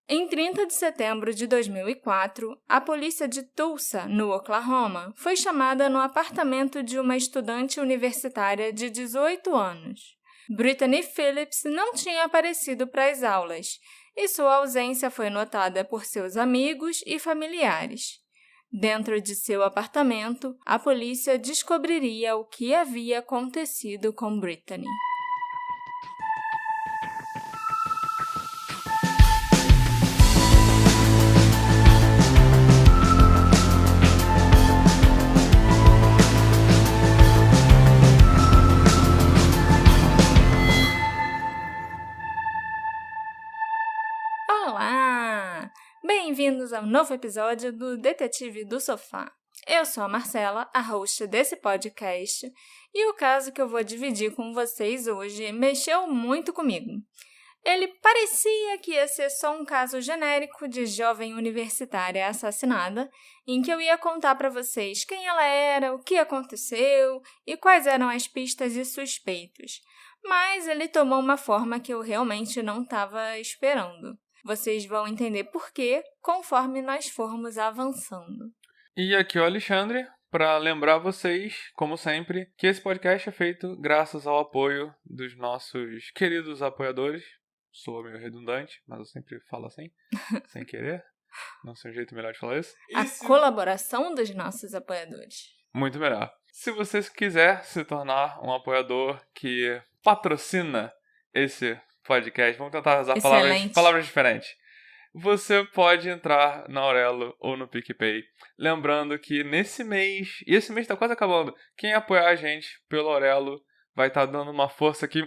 Em 30 de setembro de 2004, a polícia de Tulsa, no Oklahoma, foi chamada no apartamento de uma estudante universitária de 18 anos. Brittany Phillips não tinha aparecido para as aulas, e sua ausência foi notada por seus amigos e familiares. Dentro de seu apartamento, a polícia descobriria o que havia acontecido com Brittany. Olá! Bem-vindos ao novo episódio do Detetive do Sofá. Eu sou a Marcela, a host desse podcast, e o caso que eu vou dividir com vocês hoje mexeu muito comigo. Ele parecia que ia ser só um caso genérico de jovem universitária assassinada, em que eu ia contar para vocês quem ela era, o que aconteceu e quais eram as pistas e suspeitos. Mas ele tomou uma forma que eu realmente não estava esperando. Vocês vão entender por quê conforme nós formos avançando. E aqui é o Alexandre, para lembrar vocês, como sempre, que esse podcast é feito graças ao apoio dos nossos queridos apoiadores. Sou meio redundante, mas eu sempre falo assim, sem querer. Não sei um jeito melhor de falar isso. Colaboração dos nossos apoiadores. Muito melhor. Se você quiser se tornar um apoiador que patrocina esse podcast, vamos tentar usar palavras diferentes. Você pode entrar na Aurelo ou no PicPay. Lembrando que nesse mês, e esse mês está quase acabando, quem apoiar a gente pelo Aurelo vai estar dando uma força que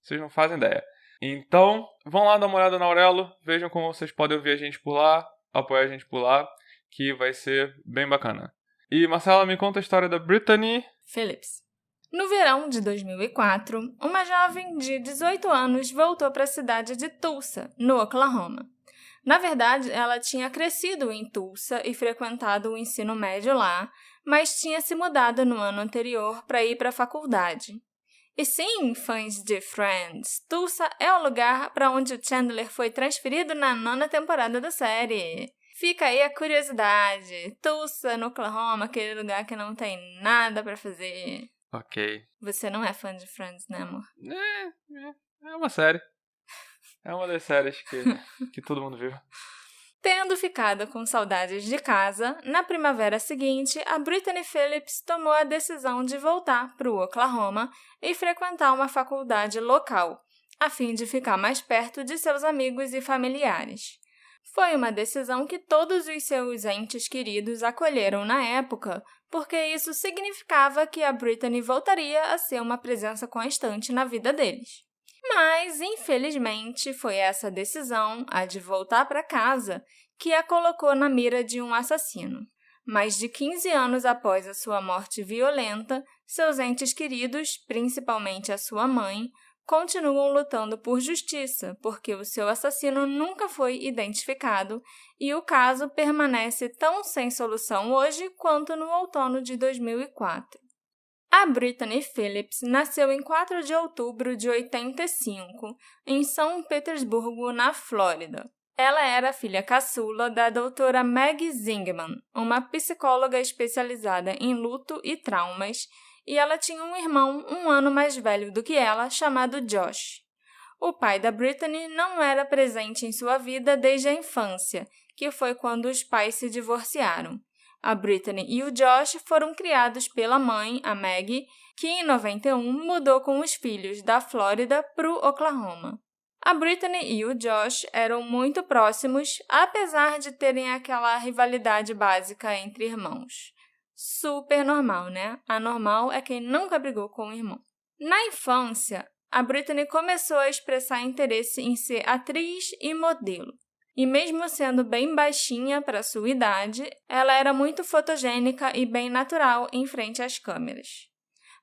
vocês não fazem ideia. Então, vão lá dar uma olhada na Aurelo, vejam como vocês podem ouvir a gente por lá, apoiar a gente por lá, que vai ser bem bacana. E Marcela, me conta a história da Brittany Phillips. No verão de 2004, uma jovem de 18 anos voltou para a cidade de Tulsa, no Oklahoma. Na verdade, ela tinha crescido em Tulsa e frequentado o ensino médio lá, mas tinha se mudado no ano anterior para ir para a faculdade. E sim, fãs de Friends, Tulsa é o lugar para onde o Chandler foi transferido na 9ª temporada da série. Fica aí a curiosidade. Tulsa, no Oklahoma, aquele lugar que não tem nada para fazer. Ok. Você não é fã de Friends, né, amor? É uma série. É uma das séries que todo mundo viu. Tendo ficado com saudades de casa, na primavera seguinte, a Brittany Phillips tomou a decisão de voltar para o Oklahoma e frequentar uma faculdade local, a fim de ficar mais perto de seus amigos e familiares. Foi uma decisão que todos os seus entes queridos acolheram na época, porque isso significava que a Brittany voltaria a ser uma presença constante na vida deles. Mas, infelizmente, foi essa decisão, a de voltar para casa, que a colocou na mira de um assassino. Mais de 15 anos após a sua morte violenta, seus entes queridos, principalmente a sua mãe, continuam lutando por justiça, porque o seu assassino nunca foi identificado e o caso permanece tão sem solução hoje quanto no outono de 2004. A Brittany Phillips nasceu em 4 de outubro de 85, em São Petersburgo, na Flórida. Ela era a filha caçula da doutora Maggie Zingman, uma psicóloga especializada em luto e traumas, e ela tinha um irmão 1 ano mais velho do que ela, chamado Josh. O pai da Brittany não era presente em sua vida desde a infância, que foi quando os pais se divorciaram. A Brittany e o Josh foram criados pela mãe, a Maggie, que em 91 mudou com os filhos da Flórida para o Oklahoma. A Brittany e o Josh eram muito próximos, apesar de terem aquela rivalidade básica entre irmãos. Super normal, né? Anormal é quem nunca brigou com o irmão. Na infância, a Brittany começou a expressar interesse em ser atriz e modelo. E mesmo sendo bem baixinha para sua idade, ela era muito fotogênica e bem natural em frente às câmeras.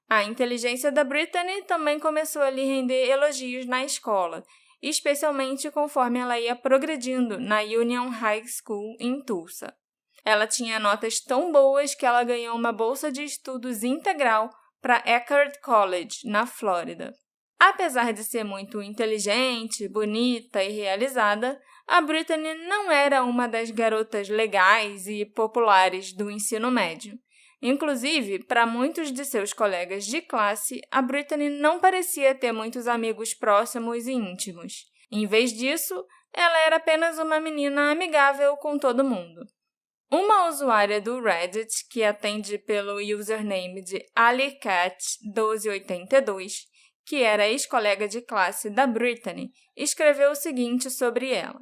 A inteligência da Brittany também começou a lhe render elogios na escola, especialmente conforme ela ia progredindo na Union High School em Tulsa. Ela tinha notas tão boas que ela ganhou uma bolsa de estudos integral para Eckerd College, na Flórida. Apesar de ser muito inteligente, bonita e realizada, a Brittany não era uma das garotas legais e populares do ensino médio. Inclusive, para muitos de seus colegas de classe, a Brittany não parecia ter muitos amigos próximos e íntimos. Em vez disso, ela era apenas uma menina amigável com todo mundo. Uma usuária do Reddit, que atende pelo username de AliCat1282, que era ex-colega de classe da Brittany, escreveu o seguinte sobre ela.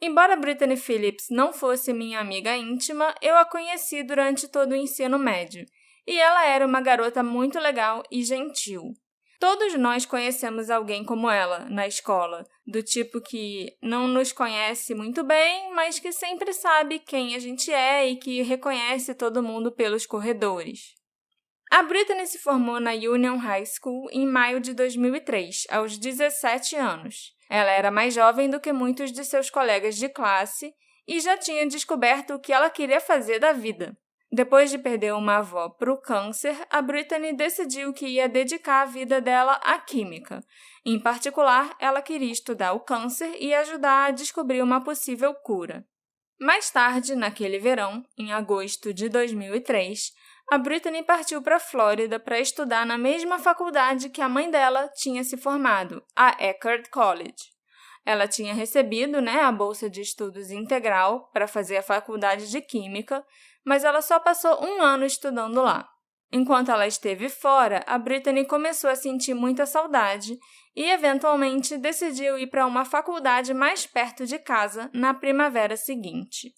Embora Brittany Phillips não fosse minha amiga íntima, eu a conheci durante todo o ensino médio, e ela era uma garota muito legal e gentil. Todos nós conhecemos alguém como ela na escola, do tipo que não nos conhece muito bem, mas que sempre sabe quem a gente é e que reconhece todo mundo pelos corredores. A Brittany se formou na Union High School em maio de 2003, aos 17 anos. Ela era mais jovem do que muitos de seus colegas de classe e já tinha descoberto o que ela queria fazer da vida. Depois de perder uma avó para o câncer, a Brittany decidiu que ia dedicar a vida dela à química. Em particular, ela queria estudar o câncer e ajudar a descobrir uma possível cura. Mais tarde, naquele verão, em agosto de 2003, a Brittany partiu para a Flórida para estudar na mesma faculdade que a mãe dela tinha se formado, a Eckerd College. Ela tinha recebido, a bolsa de estudos integral para fazer a faculdade de Química, mas ela só passou 1 ano estudando lá. Enquanto ela esteve fora, a Brittany começou a sentir muita saudade e, eventualmente, decidiu ir para uma faculdade mais perto de casa na primavera seguinte.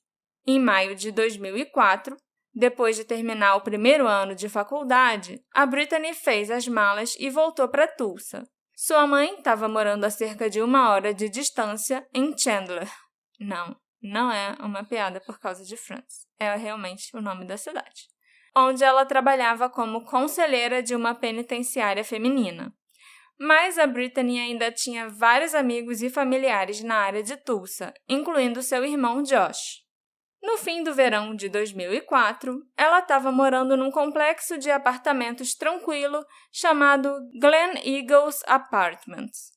Em maio de 2004, depois de terminar o primeiro ano de faculdade, a Brittany fez as malas e voltou para Tulsa. Sua mãe estava morando a cerca de 1 hora de distância em Chandler. Não é uma piada por causa de Friends. É realmente o nome da cidade. Onde ela trabalhava como conselheira de uma penitenciária feminina. Mas a Brittany ainda tinha vários amigos e familiares na área de Tulsa, incluindo seu irmão Josh. No fim do verão de 2004, ela estava morando num complexo de apartamentos tranquilo chamado Glen Eagles Apartments.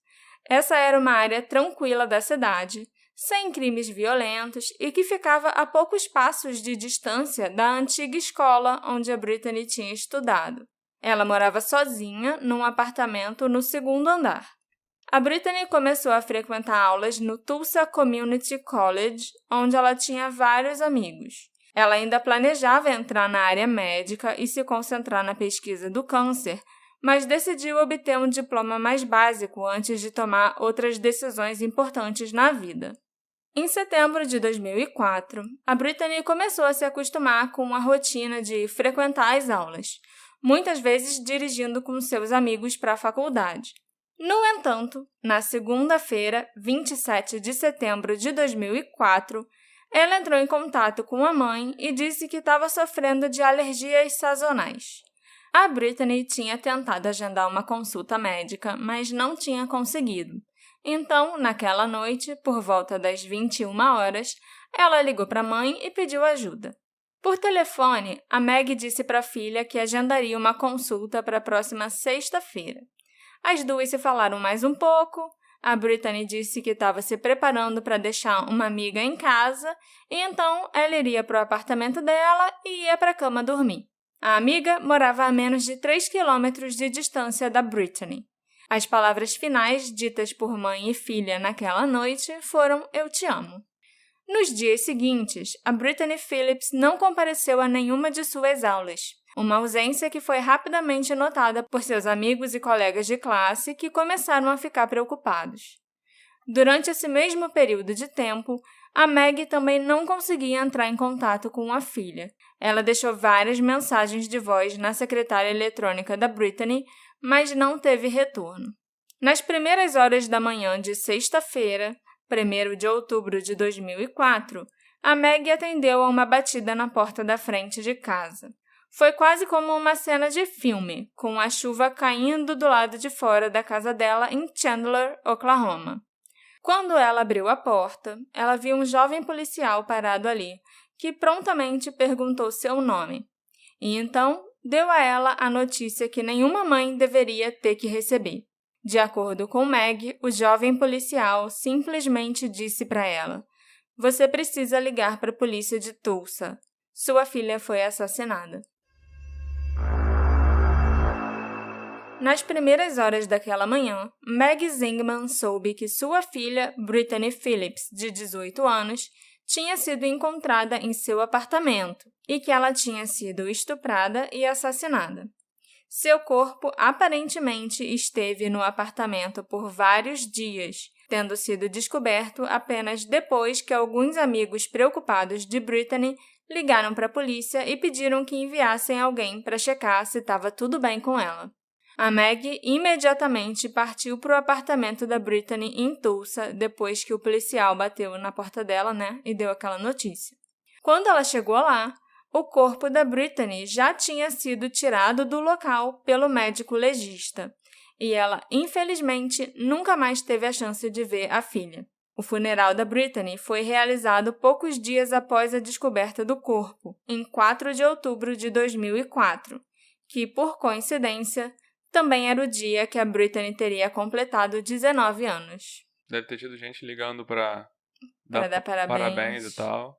Essa era uma área tranquila da cidade, sem crimes violentos e que ficava a poucos passos de distância da antiga escola onde a Brittany tinha estudado. Ela morava sozinha num apartamento no 2º andar. A Brittany começou a frequentar aulas no Tulsa Community College, onde ela tinha vários amigos. Ela ainda planejava entrar na área médica e se concentrar na pesquisa do câncer, mas decidiu obter um diploma mais básico antes de tomar outras decisões importantes na vida. Em setembro de 2004, a Brittany começou a se acostumar com a rotina de frequentar as aulas, muitas vezes dirigindo com seus amigos para a faculdade. No entanto, na segunda-feira, 27 de setembro de 2004, ela entrou em contato com a mãe e disse que estava sofrendo de alergias sazonais. A Brittany tinha tentado agendar uma consulta médica, mas não tinha conseguido. Então, naquela noite, por volta das 21 horas, ela ligou para a mãe e pediu ajuda. Por telefone, a Meg disse para a filha que agendaria uma consulta para a próxima sexta-feira. As duas se falaram mais um pouco, a Brittany disse que estava se preparando para deixar uma amiga em casa, e então ela iria para o apartamento dela e ia para a cama dormir. A amiga morava a menos de 3 quilômetros de distância da Brittany. As palavras finais ditas por mãe e filha naquela noite foram "Eu te amo". Nos dias seguintes, a Brittany Phillips não compareceu a nenhuma de suas aulas, uma ausência que foi rapidamente notada por seus amigos e colegas de classe que começaram a ficar preocupados. Durante esse mesmo período de tempo, a Meg também não conseguia entrar em contato com a filha. Ela deixou várias mensagens de voz na secretária eletrônica da Brittany, mas não teve retorno. Nas primeiras horas da manhã de sexta-feira, 1º de outubro de 2004, a Meg atendeu a uma batida na porta da frente de casa. Foi quase como uma cena de filme, com a chuva caindo do lado de fora da casa dela em Chandler, Oklahoma. Quando ela abriu a porta, ela viu um jovem policial parado ali, que prontamente perguntou seu nome. E então deu a ela a notícia que nenhuma mãe deveria ter que receber. De acordo com Meg, o jovem policial simplesmente disse para ela: Você precisa ligar para a polícia de Tulsa. Sua filha foi assassinada. Nas primeiras horas daquela manhã, Maggie Zingman soube que sua filha, Brittany Phillips, de 18 anos, tinha sido encontrada em seu apartamento e que ela tinha sido estuprada e assassinada. Seu corpo aparentemente esteve no apartamento por vários dias, tendo sido descoberto apenas depois que alguns amigos preocupados de Brittany ligaram para a polícia e pediram que enviassem alguém para checar se estava tudo bem com ela. A Maggie imediatamente partiu para o apartamento da Brittany em Tulsa depois que o policial bateu na porta dela, e deu aquela notícia. Quando ela chegou lá, o corpo da Brittany já tinha sido tirado do local pelo médico legista, e ela, infelizmente, nunca mais teve a chance de ver a filha. O funeral da Brittany foi realizado poucos dias após a descoberta do corpo, em 4 de outubro de 2004, que, por coincidência, também era o dia que a Brittany teria completado 19 anos. Deve ter tido gente ligando pra dar parabéns e tal.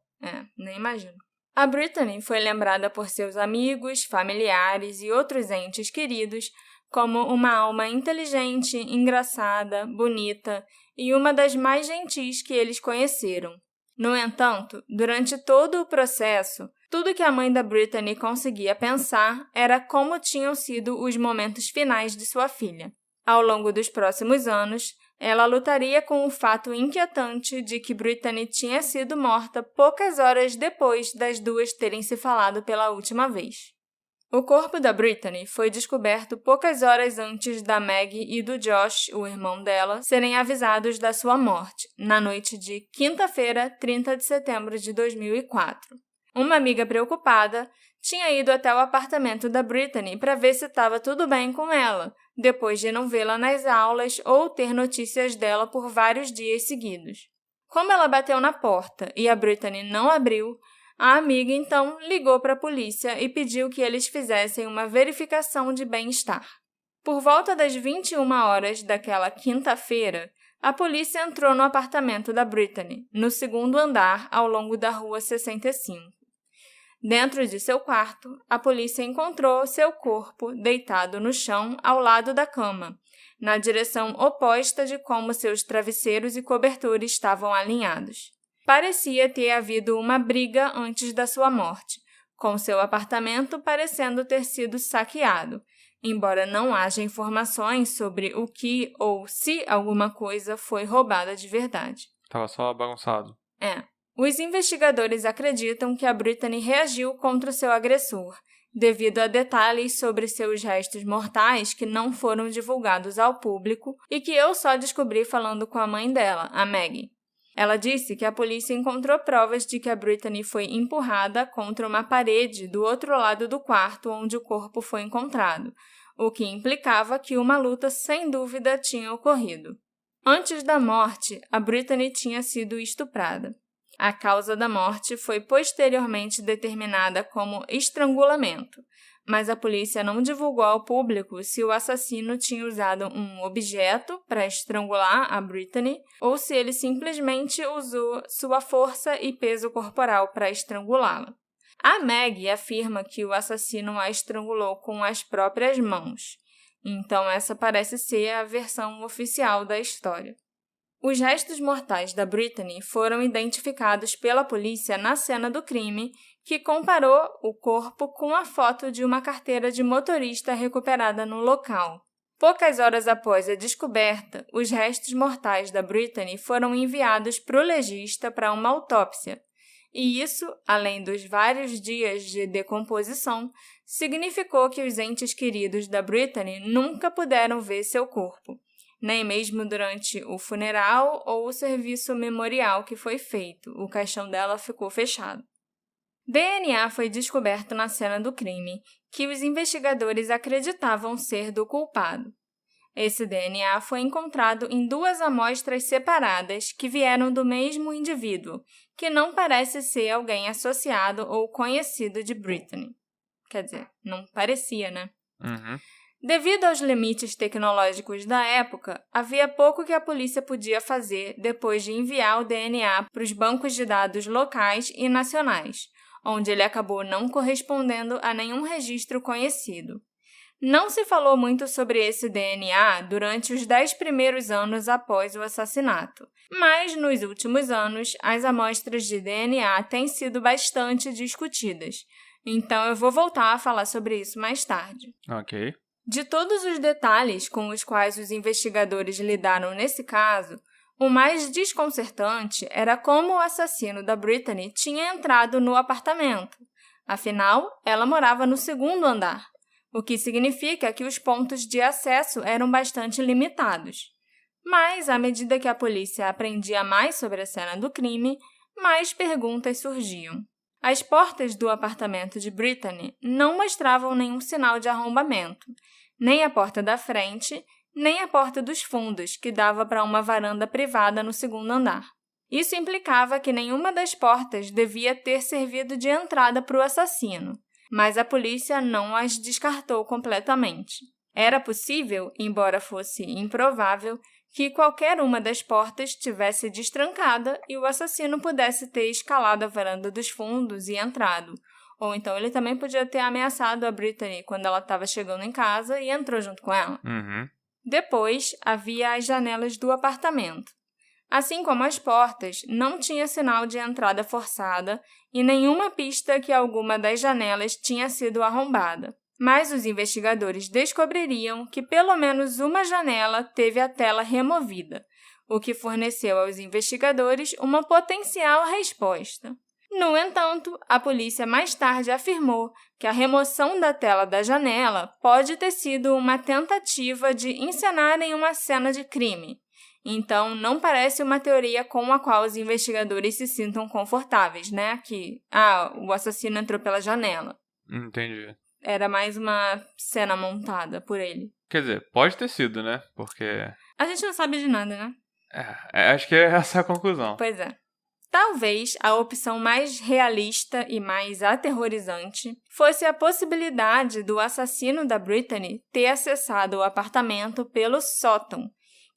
Nem imagino. A Brittany foi lembrada por seus amigos, familiares e outros entes queridos como uma alma inteligente, engraçada, bonita e uma das mais gentis que eles conheceram. No entanto, durante todo o processo, tudo que a mãe da Brittany conseguia pensar era como tinham sido os momentos finais de sua filha. Ao longo dos próximos anos, ela lutaria com o fato inquietante de que Brittany tinha sido morta poucas horas depois das duas terem se falado pela última vez. O corpo da Brittany foi descoberto poucas horas antes da Maggie e do Josh, o irmão dela, serem avisados da sua morte, na noite de quinta-feira, 30 de setembro de 2004. Uma amiga preocupada tinha ido até o apartamento da Brittany para ver se estava tudo bem com ela, depois de não vê-la nas aulas ou ter notícias dela por vários dias seguidos. Como ela bateu na porta e a Brittany não abriu, a amiga então ligou para a polícia e pediu que eles fizessem uma verificação de bem-estar. Por volta das 21 horas daquela quinta-feira, a polícia entrou no apartamento da Brittany, no segundo andar, ao longo da Rua 65. Dentro de seu quarto, a polícia encontrou seu corpo deitado no chão ao lado da cama, na direção oposta de como seus travesseiros e cobertores estavam alinhados. Parecia ter havido uma briga antes da sua morte, com seu apartamento parecendo ter sido saqueado, embora não haja informações sobre o que ou se alguma coisa foi roubada de verdade. Tava só bagunçado. Os investigadores acreditam que a Brittany reagiu contra seu agressor, devido a detalhes sobre seus restos mortais que não foram divulgados ao público e que eu só descobri falando com a mãe dela, a Maggie. Ela disse que a polícia encontrou provas de que a Brittany foi empurrada contra uma parede do outro lado do quarto onde o corpo foi encontrado, o que implicava que uma luta sem dúvida tinha ocorrido. Antes da morte, a Brittany tinha sido estuprada. A causa da morte foi posteriormente determinada como estrangulamento, mas a polícia não divulgou ao público se o assassino tinha usado um objeto para estrangular a Brittany ou se ele simplesmente usou sua força e peso corporal para estrangulá-la. A Maggie afirma que o assassino a estrangulou com as próprias mãos, então essa parece ser a versão oficial da história. Os restos mortais da Brittany foram identificados pela polícia na cena do crime, que comparou o corpo com a foto de uma carteira de motorista recuperada no local. Poucas horas após a descoberta, os restos mortais da Brittany foram enviados para o legista para uma autópsia. E isso, além dos vários dias de decomposição, significou que os entes queridos da Brittany nunca puderam ver seu corpo, nem mesmo durante o funeral ou o serviço memorial que foi feito. O caixão dela ficou fechado. DNA foi descoberto na cena do crime, que os investigadores acreditavam ser do culpado. Esse DNA foi encontrado em 2 amostras separadas que vieram do mesmo indivíduo, que não parece ser alguém associado ou conhecido de Brittany. Quer dizer, não parecia, né? Uhum. Devido aos limites tecnológicos da época, havia pouco que a polícia podia fazer depois de enviar o DNA para os bancos de dados locais e nacionais, onde ele acabou não correspondendo a nenhum registro conhecido. Não se falou muito sobre esse DNA durante os 10 primeiros anos após o assassinato, mas nos últimos anos as amostras de DNA têm sido bastante discutidas, então eu vou voltar a falar sobre isso mais tarde. Ok. De todos os detalhes com os quais os investigadores lidaram nesse caso, o mais desconcertante era como o assassino da Brittany tinha entrado no apartamento. Afinal, ela morava no segundo andar, o que significa que os pontos de acesso eram bastante limitados. Mas, à medida que a polícia aprendia mais sobre a cena do crime, mais perguntas surgiam. As portas do apartamento de Brittany não mostravam nenhum sinal de arrombamento, nem a porta da frente, nem a porta dos fundos, que dava para uma varanda privada no segundo andar. Isso implicava que nenhuma das portas devia ter servido de entrada para o assassino, mas a polícia não as descartou completamente. Era possível, embora fosse improvável, que qualquer uma das portas tivesse destrancada e o assassino pudesse ter escalado a varanda dos fundos e entrado. Ou então ele também podia ter ameaçado a Brittany quando ela estava chegando em casa e entrou junto com ela. Depois, havia as janelas do apartamento. Assim como as portas, não tinha sinal de entrada forçada e nenhuma pista que alguma das janelas tinha sido arrombada. Mas os investigadores descobririam que pelo menos uma janela teve a tela removida, o que forneceu aos investigadores uma potencial resposta. No entanto, a polícia mais tarde afirmou que a remoção da tela da janela pode ter sido uma tentativa de encenarem uma cena de crime. Então, não parece uma teoria com a qual os investigadores se sintam confortáveis, né? Que, o assassino entrou pela janela. Entendi. Era mais uma cena montada por ele. Quer dizer, pode ter sido, né? Porque... a gente não sabe de nada, né? Acho que essa é a conclusão. Pois é. Talvez a opção mais realista e mais aterrorizante fosse a possibilidade do assassino da Brittany ter acessado o apartamento pelo sótão,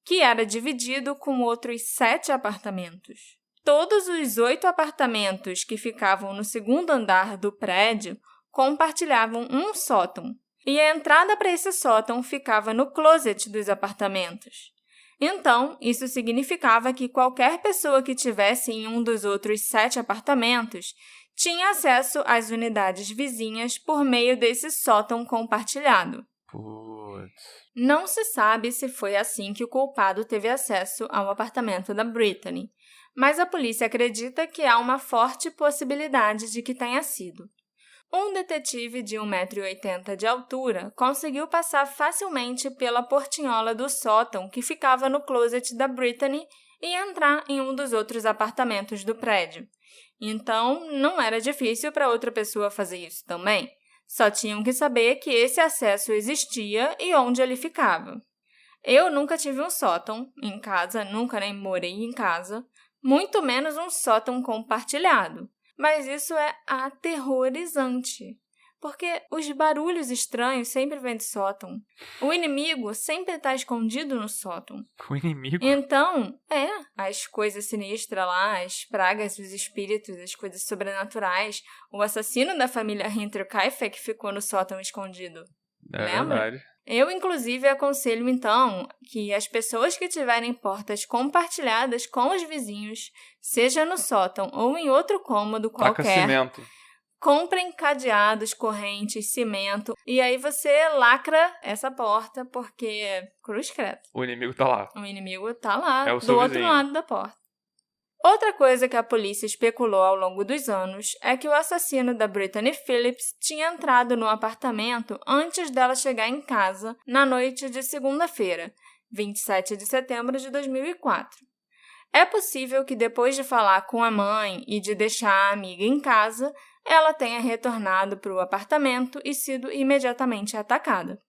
que era dividido com outros 7 apartamentos. Todos os 8 apartamentos que ficavam no segundo andar do prédio compartilhavam um sótão, e a entrada para esse sótão ficava no closet dos apartamentos. Então, isso significava que qualquer pessoa que estivesse em um dos outros 7 apartamentos tinha acesso às unidades vizinhas por meio desse sótão compartilhado. Não se sabe se foi assim que o culpado teve acesso ao apartamento da Brittany, mas a polícia acredita que há uma forte possibilidade de que tenha sido. Um detetive de 1,80 m de altura conseguiu passar facilmente pela portinhola do sótão que ficava no closet da Brittany e entrar em um dos outros apartamentos do prédio. Então, não era difícil para outra pessoa fazer isso também. Só tinham que saber que esse acesso existia e onde ele ficava. Eu nunca tive um sótão em casa, nunca nem morei em casa, muito menos um sótão compartilhado. Mas isso é aterrorizante, porque os barulhos estranhos sempre vêm de sótão. O inimigo sempre está escondido no sótão. O inimigo? Então, as coisas sinistras lá, as pragas, os espíritos, as coisas sobrenaturais. O assassino da família Hinterkaifeck ficou no sótão escondido. Lembra? Verdade. Eu, inclusive, aconselho, então, que as pessoas que tiverem portas compartilhadas com os vizinhos, seja no sótão ou em outro cômodo qualquer, taca cimento. Comprem cadeados, correntes, cimento, e aí você lacra essa porta, porque cruz credo. O inimigo tá lá. O inimigo tá lá, é o seu do vizinho. outro lado da porta. Outra coisa que a polícia especulou ao longo dos anos é que o assassino da Brittany Phillips tinha entrado no apartamento antes dela chegar em casa na noite de segunda-feira, 27 de setembro de 2004. É possível que depois de falar com a mãe e de deixar a amiga em casa, ela tenha retornado para o apartamento e sido imediatamente atacada.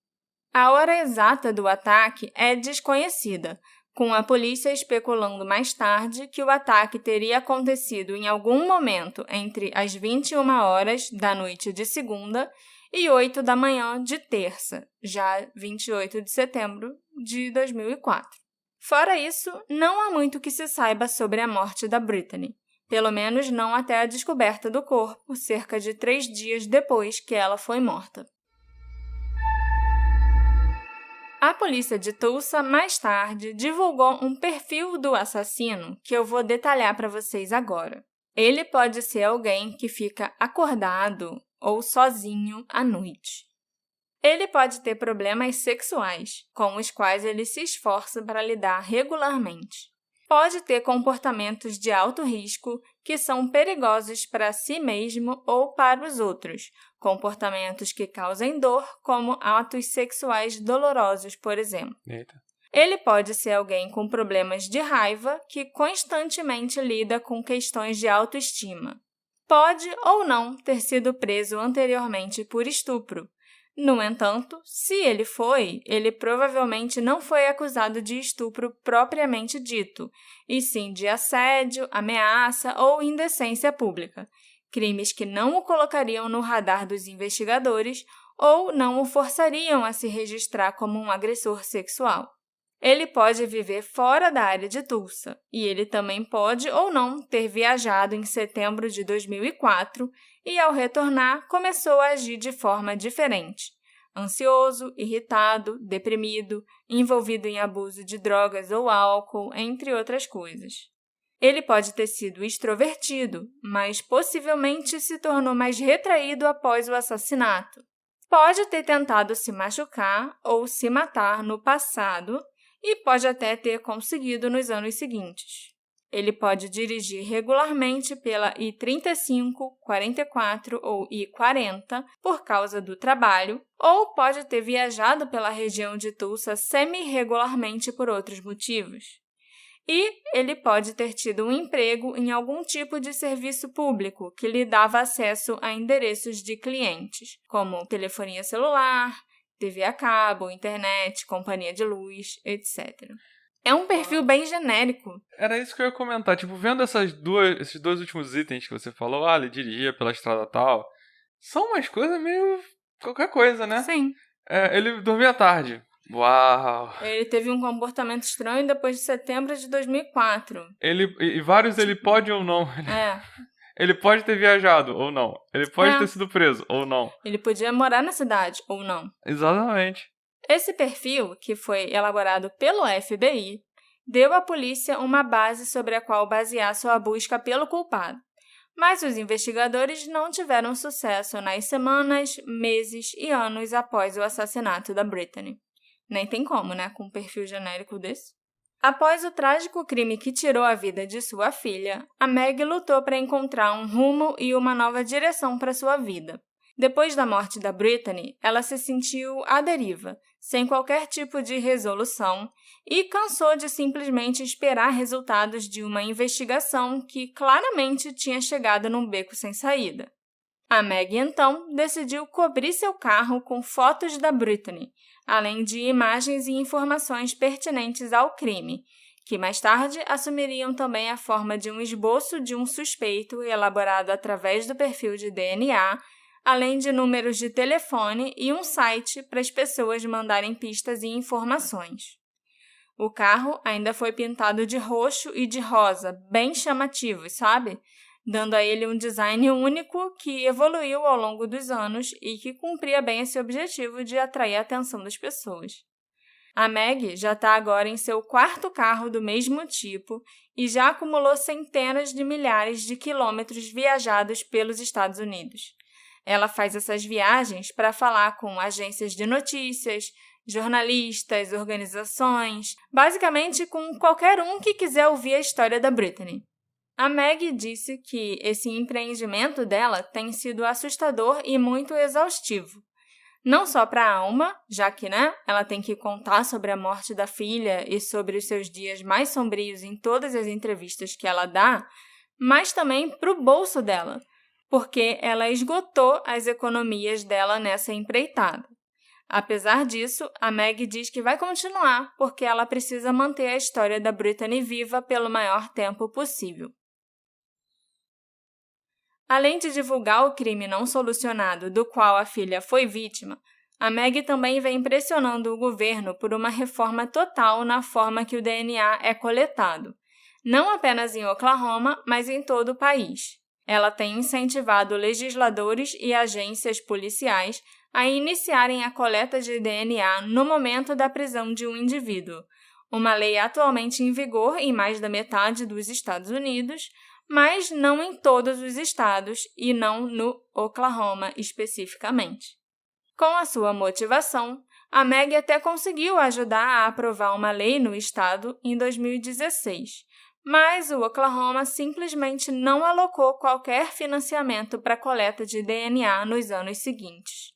A hora exata do ataque é desconhecida, com a polícia especulando mais tarde que o ataque teria acontecido em algum momento entre as 21 horas da noite de segunda e 8 da manhã de terça, já 28 de setembro de 2004. Fora isso, não há muito que se saiba sobre a morte da Britney, pelo menos não até a descoberta do corpo, cerca de 3 dias depois que ela foi morta. A polícia de Tulsa, mais tarde, divulgou um perfil do assassino que eu vou detalhar para vocês agora. Ele pode ser alguém que fica acordado ou sozinho à noite. Ele pode ter problemas sexuais, com os quais ele se esforça para lidar regularmente. Pode ter comportamentos de alto risco que são perigosos para si mesmo ou para os outros, comportamentos que causem dor, como atos sexuais dolorosos, por exemplo. Eita. Ele pode ser alguém com problemas de raiva que constantemente lida com questões de autoestima. Pode ou não ter sido preso anteriormente por estupro. No entanto, se ele provavelmente não foi acusado de estupro propriamente dito, e sim de assédio, ameaça ou indecência pública, crimes que não o colocariam no radar dos investigadores ou não o forçariam a se registrar como um agressor sexual. Ele pode viver fora da área de Tulsa, e ele também pode ou não ter viajado em setembro de 2004 e, ao retornar, começou a agir de forma diferente. Ansioso, irritado, deprimido, envolvido em abuso de drogas ou álcool, entre outras coisas. Ele pode ter sido extrovertido, mas possivelmente se tornou mais retraído após o assassinato. Pode ter tentado se machucar ou se matar no passado, e pode até ter conseguido nos anos seguintes. Ele pode dirigir regularmente pela I-35, 44 ou I-40 por causa do trabalho, ou pode ter viajado pela região de Tulsa semi-regularmente por outros motivos. E ele pode ter tido um emprego em algum tipo de serviço público que lhe dava acesso a endereços de clientes, como telefonia celular, TV a cabo, internet, companhia de luz, etc. É um perfil bem genérico. Era isso que eu ia comentar. Tipo, vendo esses dois últimos itens que você falou, ele dirigia pela estrada tal, são umas coisas meio qualquer coisa, né? Sim. Ele dormia à tarde. Uau! Ele teve um comportamento estranho depois de setembro de 2004. Ele pode ou não. Ele pode ter viajado, ou não. Ele pode ter sido preso, ou não. Ele podia morar na cidade, ou não. Exatamente. Esse perfil, que foi elaborado pelo FBI, deu à polícia uma base sobre a qual basear sua busca pelo culpado. Mas os investigadores não tiveram sucesso nas semanas, meses e anos após o assassinato da Britney. Nem tem como, né, com um perfil genérico desse. Após o trágico crime que tirou a vida de sua filha, a Meg lutou para encontrar um rumo e uma nova direção para sua vida. Depois da morte da Britney, ela se sentiu à deriva, sem qualquer tipo de resolução, e cansou de simplesmente esperar resultados de uma investigação que claramente tinha chegado num beco sem saída. A Meg, então, decidiu cobrir seu carro com fotos da Britney, além de imagens e informações pertinentes ao crime, que mais tarde assumiriam também a forma de um esboço de um suspeito elaborado através do perfil de DNA, além de números de telefone e um site para as pessoas mandarem pistas e informações. O carro ainda foi pintado de roxo e de rosa, bem chamativos, sabe? Dando a ele um design único que evoluiu ao longo dos anos e que cumpria bem esse objetivo de atrair a atenção das pessoas. A Meg já está agora em seu 4º carro do mesmo tipo e já acumulou centenas de milhares de quilômetros viajados pelos Estados Unidos. Ela faz essas viagens para falar com agências de notícias, jornalistas, organizações, basicamente com qualquer um que quiser ouvir a história da Britney. A Meg disse que esse empreendimento dela tem sido assustador e muito exaustivo. Não só para a alma, já que, ela tem que contar sobre a morte da filha e sobre os seus dias mais sombrios em todas as entrevistas que ela dá, mas também para o bolso dela, porque ela esgotou as economias dela nessa empreitada. Apesar disso, a Meg diz que vai continuar porque ela precisa manter a história da Britney viva pelo maior tempo possível. Além de divulgar o crime não solucionado do qual a filha foi vítima, a Meg também vem pressionando o governo por uma reforma total na forma que o DNA é coletado, não apenas em Oklahoma, mas em todo o país. Ela tem incentivado legisladores e agências policiais a iniciarem a coleta de DNA no momento da prisão de um indivíduo, uma lei atualmente em vigor em mais da metade dos Estados Unidos, mas não em todos os estados e não no Oklahoma especificamente. Com a sua motivação, a Meg até conseguiu ajudar a aprovar uma lei no estado em 2016, mas o Oklahoma simplesmente não alocou qualquer financiamento para a coleta de DNA nos anos seguintes.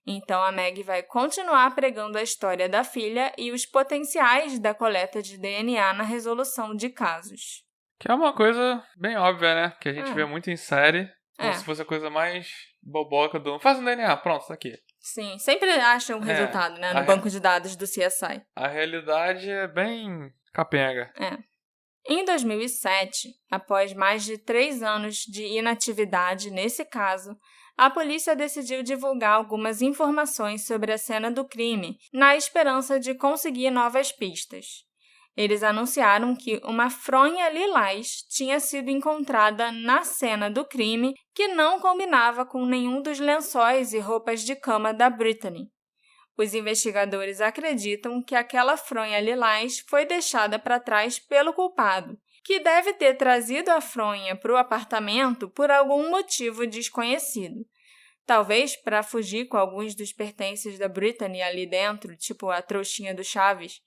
Então, a Meg vai continuar pregando a história da filha e os potenciais da coleta de DNA na resolução de casos. Que é uma coisa bem óbvia, né? Que a gente vê muito em série, como se fosse a coisa mais boboca do... Faz um DNA, pronto, tá aqui. Sim, sempre acha um resultado, né? No banco de dados do CSI. A realidade é bem capenga. Em 2007, após mais de 3 anos de inatividade nesse caso, a polícia decidiu divulgar algumas informações sobre a cena do crime, na esperança de conseguir novas pistas. Eles anunciaram que uma fronha lilás tinha sido encontrada na cena do crime que não combinava com nenhum dos lençóis e roupas de cama da Brittany. Os investigadores acreditam que aquela fronha lilás foi deixada para trás pelo culpado, que deve ter trazido a fronha para o apartamento por algum motivo desconhecido. Talvez para fugir com alguns dos pertences da Brittany ali dentro, tipo a trouxinha do Chaves,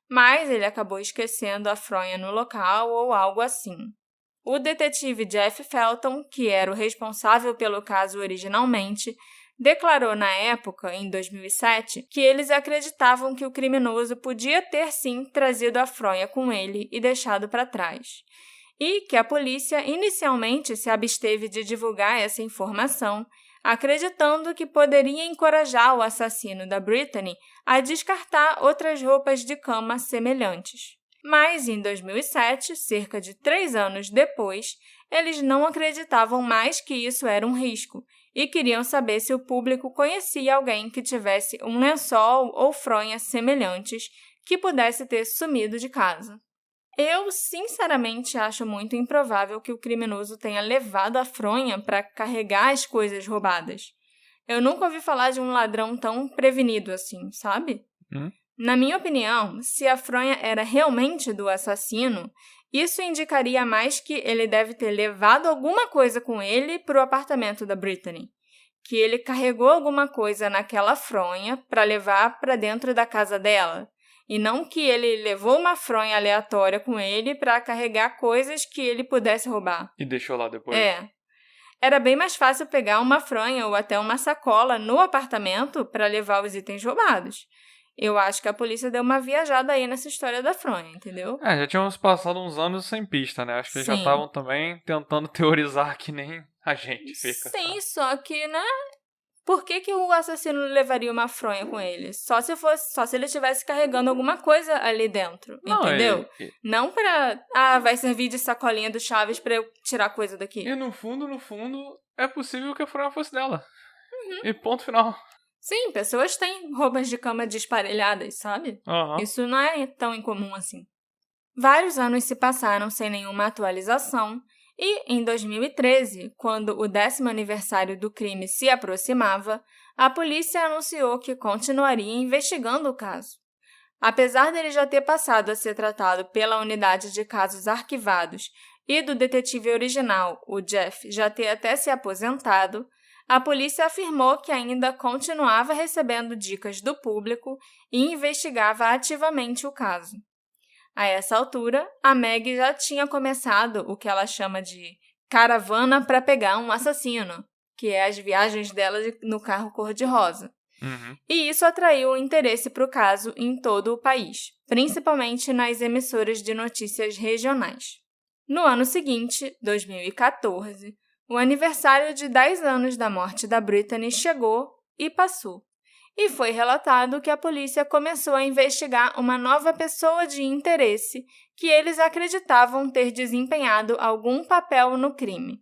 mas ele acabou esquecendo a fronha no local ou algo assim. O detetive Jeff Felton, que era o responsável pelo caso originalmente, declarou na época, em 2007, que eles acreditavam que o criminoso podia ter sim trazido a fronha com ele e deixado para trás, e que a polícia inicialmente se absteve de divulgar essa informação, acreditando que poderia encorajar o assassino da Brittany a descartar outras roupas de cama semelhantes. Mas, em 2007, cerca de 3 anos depois, eles não acreditavam mais que isso era um risco e queriam saber se o público conhecia alguém que tivesse um lençol ou fronha semelhantes que pudesse ter sumido de casa. Eu, sinceramente, acho muito improvável que o criminoso tenha levado a fronha para carregar as coisas roubadas. Eu nunca ouvi falar de um ladrão tão prevenido assim, sabe? Na minha opinião, se a fronha era realmente do assassino, isso indicaria mais que ele deve ter levado alguma coisa com ele para o apartamento da Brittany, que ele carregou alguma coisa naquela fronha para levar para dentro da casa dela, e não que ele levou uma fronha aleatória com ele para carregar coisas que ele pudesse roubar. E deixou lá depois. Era bem mais fácil pegar uma fronha ou até uma sacola no apartamento para levar os itens roubados. Eu acho que a polícia deu uma viajada aí nessa história da fronha, entendeu? Já tínhamos passado uns anos sem pista, né? Acho que eles já estavam também tentando teorizar que nem a gente fica. Sim, só que, né? Por que o assassino levaria uma fronha com ele? Só se ele estivesse carregando alguma coisa ali dentro, entendeu? Não pra, vai servir de sacolinha do Chaves pra eu tirar coisa daqui. E no fundo, é possível que a fronha fosse dela. E ponto final. Sim, pessoas têm roupas de cama desparelhadas, sabe? Isso não é tão incomum assim. Vários anos se passaram sem nenhuma atualização e, em 2013, quando o 10º aniversário do crime se aproximava, a polícia anunciou que continuaria investigando o caso. Apesar dele já ter passado a ser tratado pela unidade de casos arquivados e do detetive original, o Jeff, já ter até se aposentado, a polícia afirmou que ainda continuava recebendo dicas do público e investigava ativamente o caso. A essa altura, a Meg já tinha começado o que ela chama de caravana para pegar um assassino, que é as viagens dela no carro cor-de-rosa. E isso atraiu o interesse para o caso em todo o país, principalmente nas emissoras de notícias regionais. No ano seguinte, 2014, o aniversário de 10 anos da morte da Brittany chegou e passou. E foi relatado que a polícia começou a investigar uma nova pessoa de interesse que eles acreditavam ter desempenhado algum papel no crime.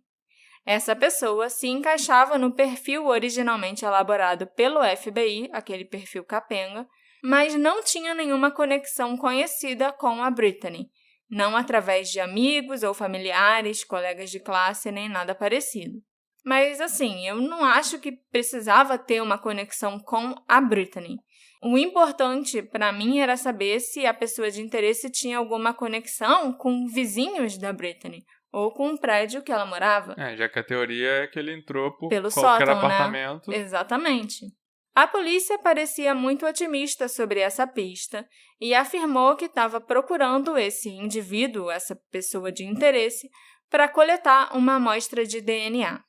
Essa pessoa se encaixava no perfil originalmente elaborado pelo FBI, aquele perfil capenga, mas não tinha nenhuma conexão conhecida com a Brittany, não através de amigos ou familiares, colegas de classe, nem nada parecido. Mas, assim, eu não acho que precisava ter uma conexão com a Brittany. O importante para mim era saber se a pessoa de interesse tinha alguma conexão com vizinhos da Brittany ou com o prédio que ela morava. Já que a teoria é que ele entrou por pelo qualquer sótão, apartamento. Né? Exatamente. A polícia parecia muito otimista sobre essa pista e afirmou que estava procurando esse indivíduo, essa pessoa de interesse, para coletar uma amostra de DNA.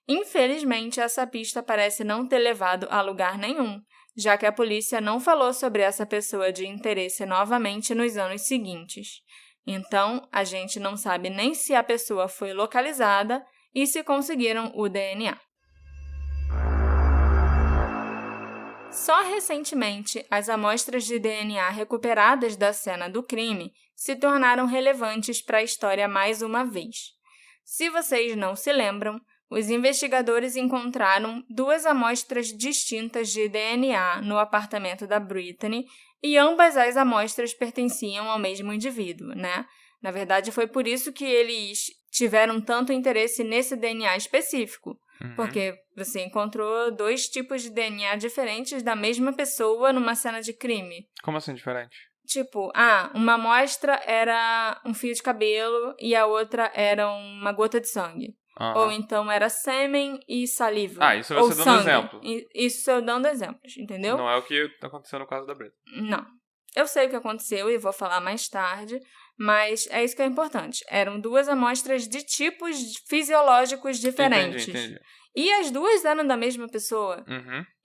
Infelizmente, essa pista parece não ter levado a lugar nenhum, já que a polícia não falou sobre essa pessoa de interesse novamente nos anos seguintes. Então, a gente não sabe nem se a pessoa foi localizada e se conseguiram o DNA. Só recentemente, as amostras de DNA recuperadas da cena do crime se tornaram relevantes para a história mais uma vez. Se vocês não se lembram, os investigadores encontraram 2 amostras distintas de DNA no apartamento da Brittany e ambas as amostras pertenciam ao mesmo indivíduo, né? Na verdade, foi por isso que eles tiveram tanto interesse nesse DNA específico. Porque você encontrou 2 tipos de DNA diferentes da mesma pessoa numa cena de crime. Como assim diferente? Tipo, uma amostra era um fio de cabelo e a outra era uma gota de sangue. Ou então era sêmen e saliva. Isso você dando exemplo. Isso eu dando exemplos, entendeu? Não é o que aconteceu no caso da Brita. Não. Eu sei o que aconteceu e vou falar mais tarde, mas é isso que é importante. Eram 2 amostras de tipos fisiológicos diferentes. Entendi. E as 2 eram da mesma pessoa.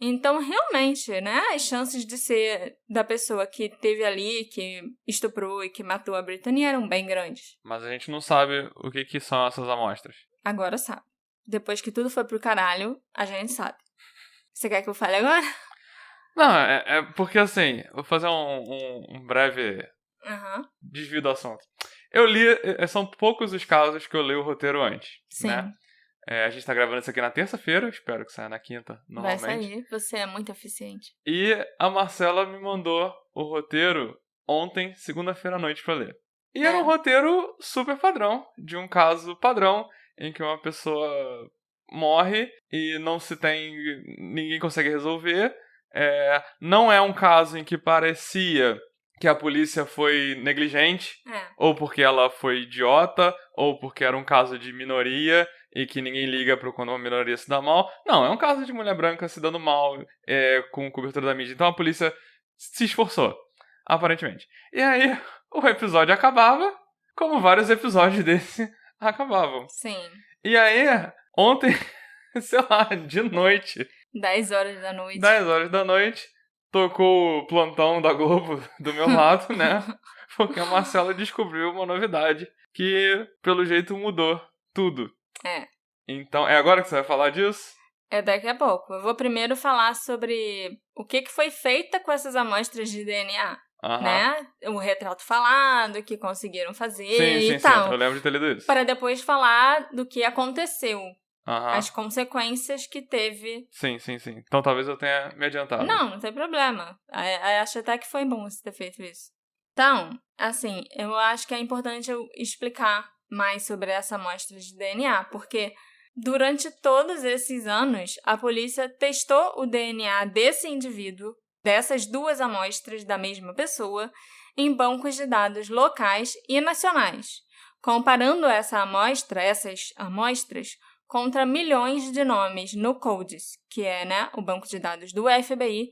Então, realmente, né, as chances de ser da pessoa que teve ali, que estuprou e que matou a Brittany eram bem grandes. Mas a gente não sabe o que são essas amostras. Agora sabe. Depois que tudo foi pro caralho, a gente sabe. Você quer que eu fale agora? Não, é porque assim, vou fazer um breve desvio do assunto. Eu li, são poucos os casos que eu li o roteiro antes. Sim. Né? A gente tá gravando isso aqui na terça-feira, espero que saia na quinta, normalmente. Vai sair, você é muito eficiente. E a Marcela me mandou o roteiro ontem, segunda-feira à noite, pra ler. E era um roteiro super padrão, de um caso padrão, em que uma pessoa morre e não se tem... ninguém consegue resolver. Não é um caso em que parecia que a polícia foi negligente, ou porque ela foi idiota, ou porque era um caso de minoria e que ninguém liga para quando uma minoria se dá mal. Não, é um caso de mulher branca se dando mal com cobertura da mídia. Então a polícia se esforçou, aparentemente. E aí o episódio acabava, como vários episódios desse acabavam. Sim. E aí, ontem, sei lá, de noite... 10 horas da noite. 10 horas da noite, tocou o plantão da Globo do meu lado, né? Porque a Marcela descobriu uma novidade que, pelo jeito, mudou tudo. Então, é agora que você vai falar disso? É daqui a pouco. Eu vou primeiro falar sobre o que foi feito com essas amostras de DNA. Né? O retrato falado, que conseguiram fazer e tal. Sim, eu lembro de ter lido isso. Para depois falar do que aconteceu. As consequências que teve. Sim. Então talvez eu tenha me adiantado. Não tem problema. Acho até que foi bom você ter feito isso. Então, assim, eu acho que é importante eu explicar mais sobre essa amostra de DNA, porque durante todos esses anos, a polícia testou o DNA desse indivíduo, dessas 2 amostras da mesma pessoa, em bancos de dados locais e nacionais, comparando essas amostras, contra milhões de nomes no CODIS, que é, né, o banco de dados do FBI,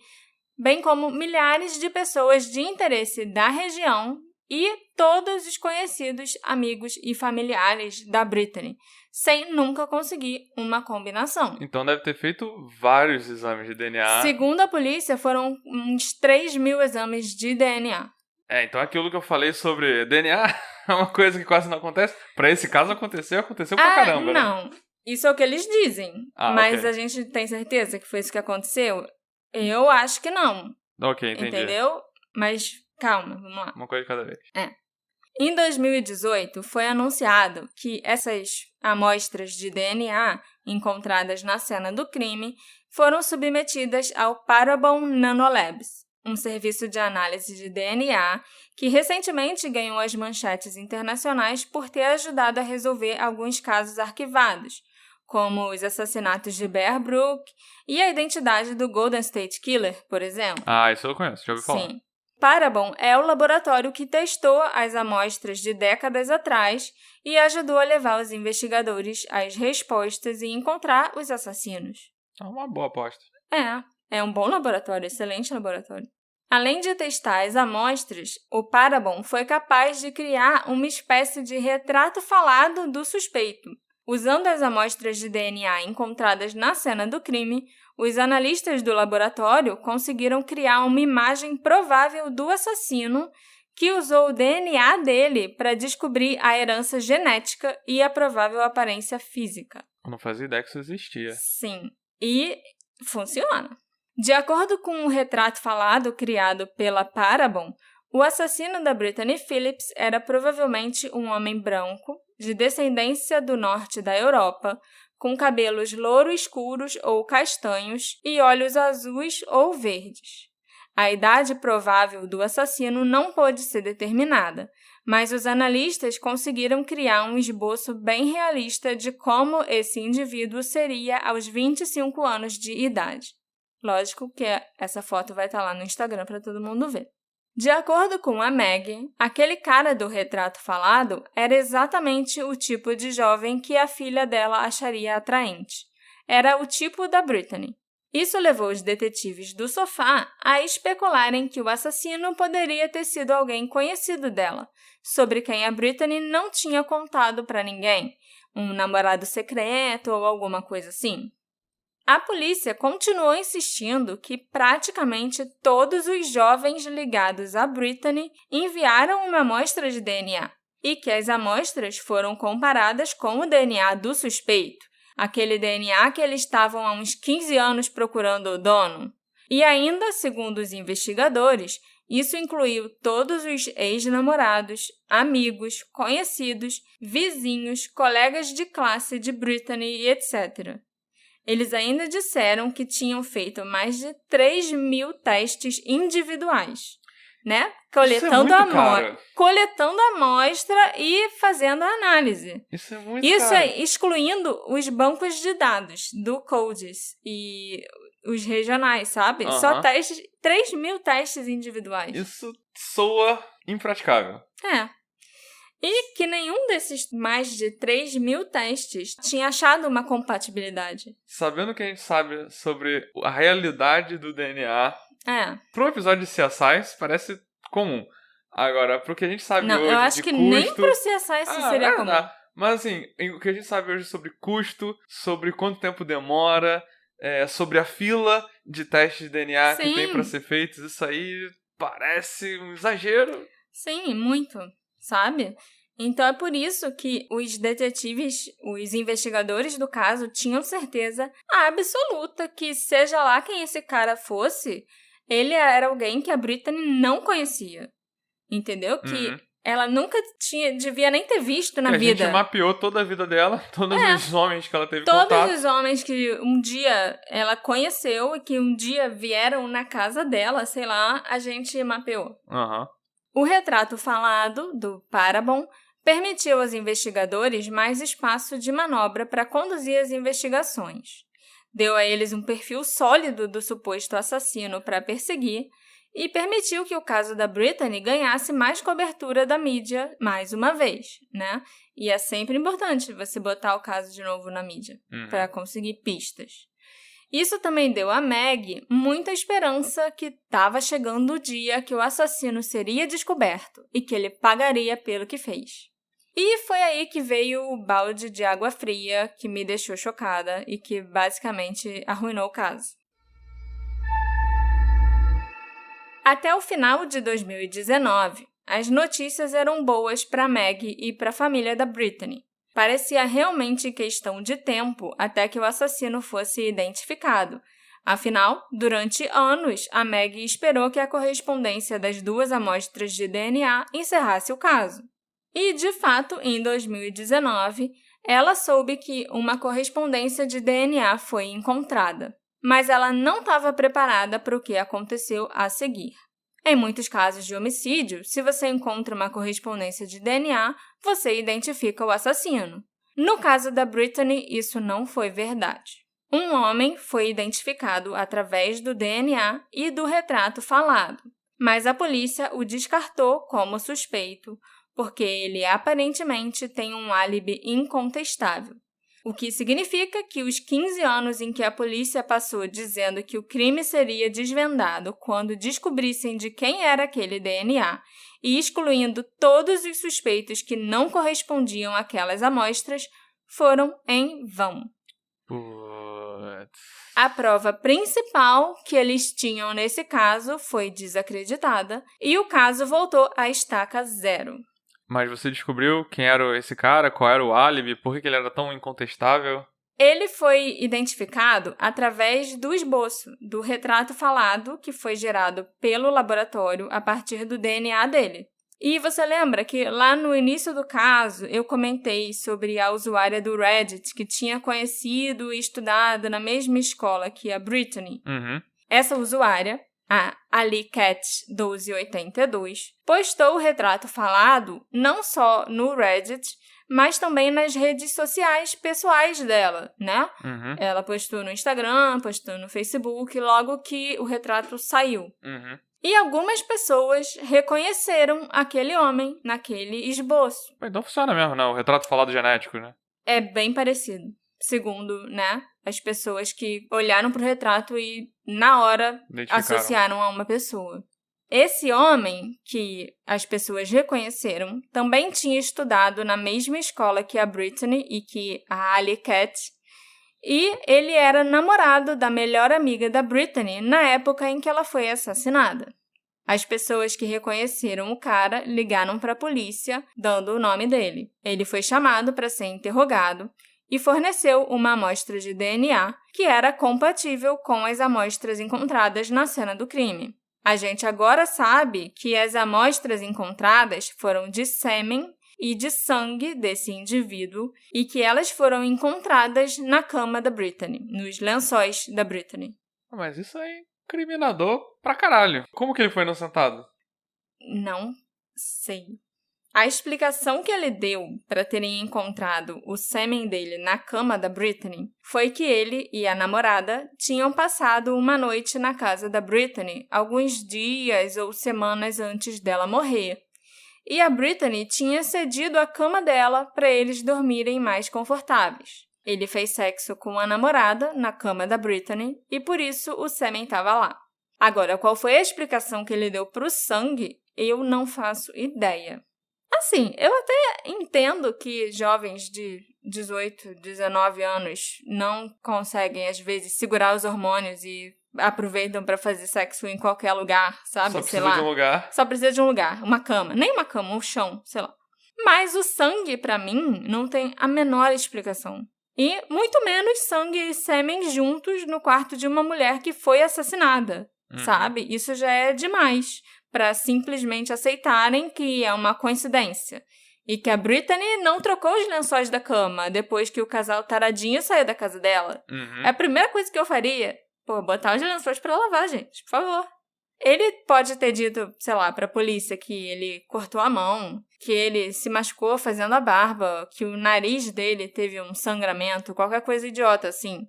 bem como milhares de pessoas de interesse da região e todos os conhecidos, amigos e familiares da Brittany, sem nunca conseguir uma combinação. Então deve ter feito vários exames de DNA. Segundo a polícia, foram uns 3.000 exames de DNA. Então aquilo que eu falei sobre DNA é uma coisa que quase não acontece. Pra esse caso aconteceu pra caramba, não. Né? Isso é o que eles dizem. Mas okay. A gente tem certeza que foi isso que aconteceu? Eu acho que não. Ok, entendi. Entendeu? Mas calma, vamos lá. Uma coisa de cada vez. Em 2018, foi anunciado que essas amostras de DNA encontradas na cena do crime foram submetidas ao Parabon Nanolabs, um serviço de análise de DNA que recentemente ganhou as manchetes internacionais por ter ajudado a resolver alguns casos arquivados, como os assassinatos de Bear Brook e a identidade do Golden State Killer, por exemplo. Ah, isso eu conheço, já ouvi falar. Sim. Parabon é o laboratório que testou as amostras de décadas atrás e ajudou a levar os investigadores às respostas e encontrar os assassinos. É uma boa aposta. É um bom laboratório, excelente laboratório. Além de testar as amostras, o Parabon foi capaz de criar uma espécie de retrato falado do suspeito. Usando as amostras de DNA encontradas na cena do crime, os analistas do laboratório conseguiram criar uma imagem provável do assassino que usou o DNA dele para descobrir a herança genética e a provável aparência física. Eu não fazia ideia que isso existia. Sim, e funciona. De acordo com o retrato falado criado pela Parabon, o assassino da Brittany Phillips era provavelmente um homem branco, de descendência do norte da Europa, com cabelos louro escuros ou castanhos e olhos azuis ou verdes. A idade provável do assassino não pôde ser determinada, mas os analistas conseguiram criar um esboço bem realista de como esse indivíduo seria aos 25 anos de idade. Lógico que essa foto vai estar lá no Instagram para todo mundo ver. De acordo com a Meg, aquele cara do retrato falado era exatamente o tipo de jovem que a filha dela acharia atraente. Era o tipo da Brittany. Isso levou os detetives do sofá a especularem que o assassino poderia ter sido alguém conhecido dela, sobre quem a Brittany não tinha contado para ninguém, um namorado secreto ou alguma coisa assim. A polícia continuou insistindo que praticamente todos os jovens ligados a Brittany enviaram uma amostra de DNA e que as amostras foram comparadas com o DNA do suspeito, aquele DNA que eles estavam há uns 15 anos procurando o dono. E ainda, segundo os investigadores, isso incluiu todos os ex-namorados, amigos, conhecidos, vizinhos, colegas de classe de Brittany e etc. Eles ainda disseram que tinham feito mais de 3.000 testes individuais, né? Coletando a amostra e fazendo a análise. Isso é muito Isso é excluindo os bancos de dados do CODIS e os regionais, sabe? Só 3.000 testes individuais. Isso soa impraticável. E que nenhum desses mais de 3.000 testes tinha achado uma compatibilidade. Sabendo que a gente sabe sobre a realidade do DNA, para um episódio de CSI, isso parece comum. Agora, pro que a gente sabe hoje eu acho de que custo... nem pro CSI isso seria comum. Mas assim, o que a gente sabe hoje sobre custo, sobre quanto tempo demora, sobre a fila de testes de DNA que tem para ser feitos, isso aí parece um exagero. Sim, muito. Sabe? Então é por isso que os detetives, os investigadores do caso, tinham certeza absoluta que, seja lá quem esse cara fosse, ele era alguém que a Brittany não conhecia. Entendeu? Que ela nunca devia nem ter visto na vida. A gente mapeou toda a vida dela, todos os homens que ela teve contato. Todos os homens que um dia ela conheceu e que um dia vieram na casa dela, sei lá, a gente mapeou. O retrato falado do Parabon permitiu aos investigadores mais espaço de manobra para conduzir as investigações. Deu a eles um perfil sólido do suposto assassino para perseguir e permitiu que o caso da Brittany ganhasse mais cobertura da mídia mais uma vez, né? E é sempre importante você botar o caso de novo na mídia para conseguir pistas. Isso também deu a Meg muita esperança que estava chegando o dia que o assassino seria descoberto e que ele pagaria pelo que fez. E foi aí que veio o balde de água fria que me deixou chocada e que basicamente arruinou o caso. Até o final de 2019, as notícias eram boas para Meg e para a família da Brittany. Parecia realmente questão de tempo até que o assassino fosse identificado. Afinal, durante anos, a Meg esperou que a correspondência das duas amostras de DNA encerrasse o caso. E, de fato, em 2019, ela soube que uma correspondência de DNA foi encontrada, mas ela não estava preparada para o que aconteceu a seguir. Em muitos casos de homicídio, se você encontra uma correspondência de DNA, você identifica o assassino. No caso da Brittany, isso não foi verdade. Um homem foi identificado através do DNA e do retrato falado, mas a polícia o descartou como suspeito, porque ele aparentemente tem um álibi incontestável. O que significa que os 15 anos em que a polícia passou dizendo que o crime seria desvendado quando descobrissem de quem era aquele DNA e excluindo todos os suspeitos que não correspondiam àquelas amostras foram em vão. A prova principal que eles tinham nesse caso foi desacreditada e o caso voltou à estaca zero. Mas você descobriu quem era esse cara, qual era o álibi, por que ele era tão incontestável? Ele foi identificado através do esboço, do retrato falado que foi gerado pelo laboratório a partir do DNA dele. E você lembra que lá no início do caso eu comentei sobre a usuária do Reddit que tinha conhecido e estudado na mesma escola que a Brittany? Uhum. Essa usuária, a AliCat1282, postou o retrato falado não só no Reddit, mas também nas redes sociais pessoais dela, né? Uhum. Ela postou no Instagram, postou no Facebook, logo que o retrato saiu. Uhum. E algumas pessoas reconheceram aquele homem naquele esboço. Então funciona mesmo, né? O retrato falado genético, né? É bem parecido, segundo, né, as pessoas que olharam para o retrato e, na hora, associaram a uma pessoa. Esse homem, que as pessoas reconheceram, também tinha estudado na mesma escola que a Brittany e que a AliCat, e ele era namorado da melhor amiga da Brittany na época em que ela foi assassinada. As pessoas que reconheceram o cara ligaram para a polícia, dando o nome dele. Ele foi chamado para ser interrogado e forneceu uma amostra de DNA que era compatível com as amostras encontradas na cena do crime. A gente agora sabe que as amostras encontradas foram de sêmen e de sangue desse indivíduo e que elas foram encontradas na cama da Brittany, nos lençóis da Brittany. Mas isso é incriminador pra caralho. Como que ele foi inocentado? Não sei. A explicação que ele deu para terem encontrado o sêmen dele na cama da Brittany foi que ele e a namorada tinham passado uma noite na casa da Brittany alguns dias ou semanas antes dela morrer. E a Brittany tinha cedido a cama dela para eles dormirem mais confortáveis. Ele fez sexo com a namorada na cama da Brittany e por isso o sêmen estava lá. Agora, qual foi a explicação que ele deu para o sangue? Eu não faço ideia. Assim, eu até entendo que jovens de 18, 19 anos não conseguem, às vezes, segurar os hormônios e aproveitam para fazer sexo em qualquer lugar, sabe? Só precisa de um lugar. Só precisa de um lugar. Uma cama. Nem uma cama, um chão, sei lá. Mas o sangue, pra mim, não tem a menor explicação. E muito menos sangue e sêmen juntos no quarto de uma mulher que foi assassinada, sabe? Isso já é demais para simplesmente aceitarem que é uma coincidência. E que a Brittany não trocou os lençóis da cama depois que o casal taradinho saiu da casa dela. É a primeira coisa que eu faria. Pô, botar os lençóis pra lavar, gente, por favor. Ele pode ter dito, sei lá, pra polícia que ele cortou a mão, que ele se machucou fazendo a barba, que o nariz dele teve um sangramento, qualquer coisa idiota assim.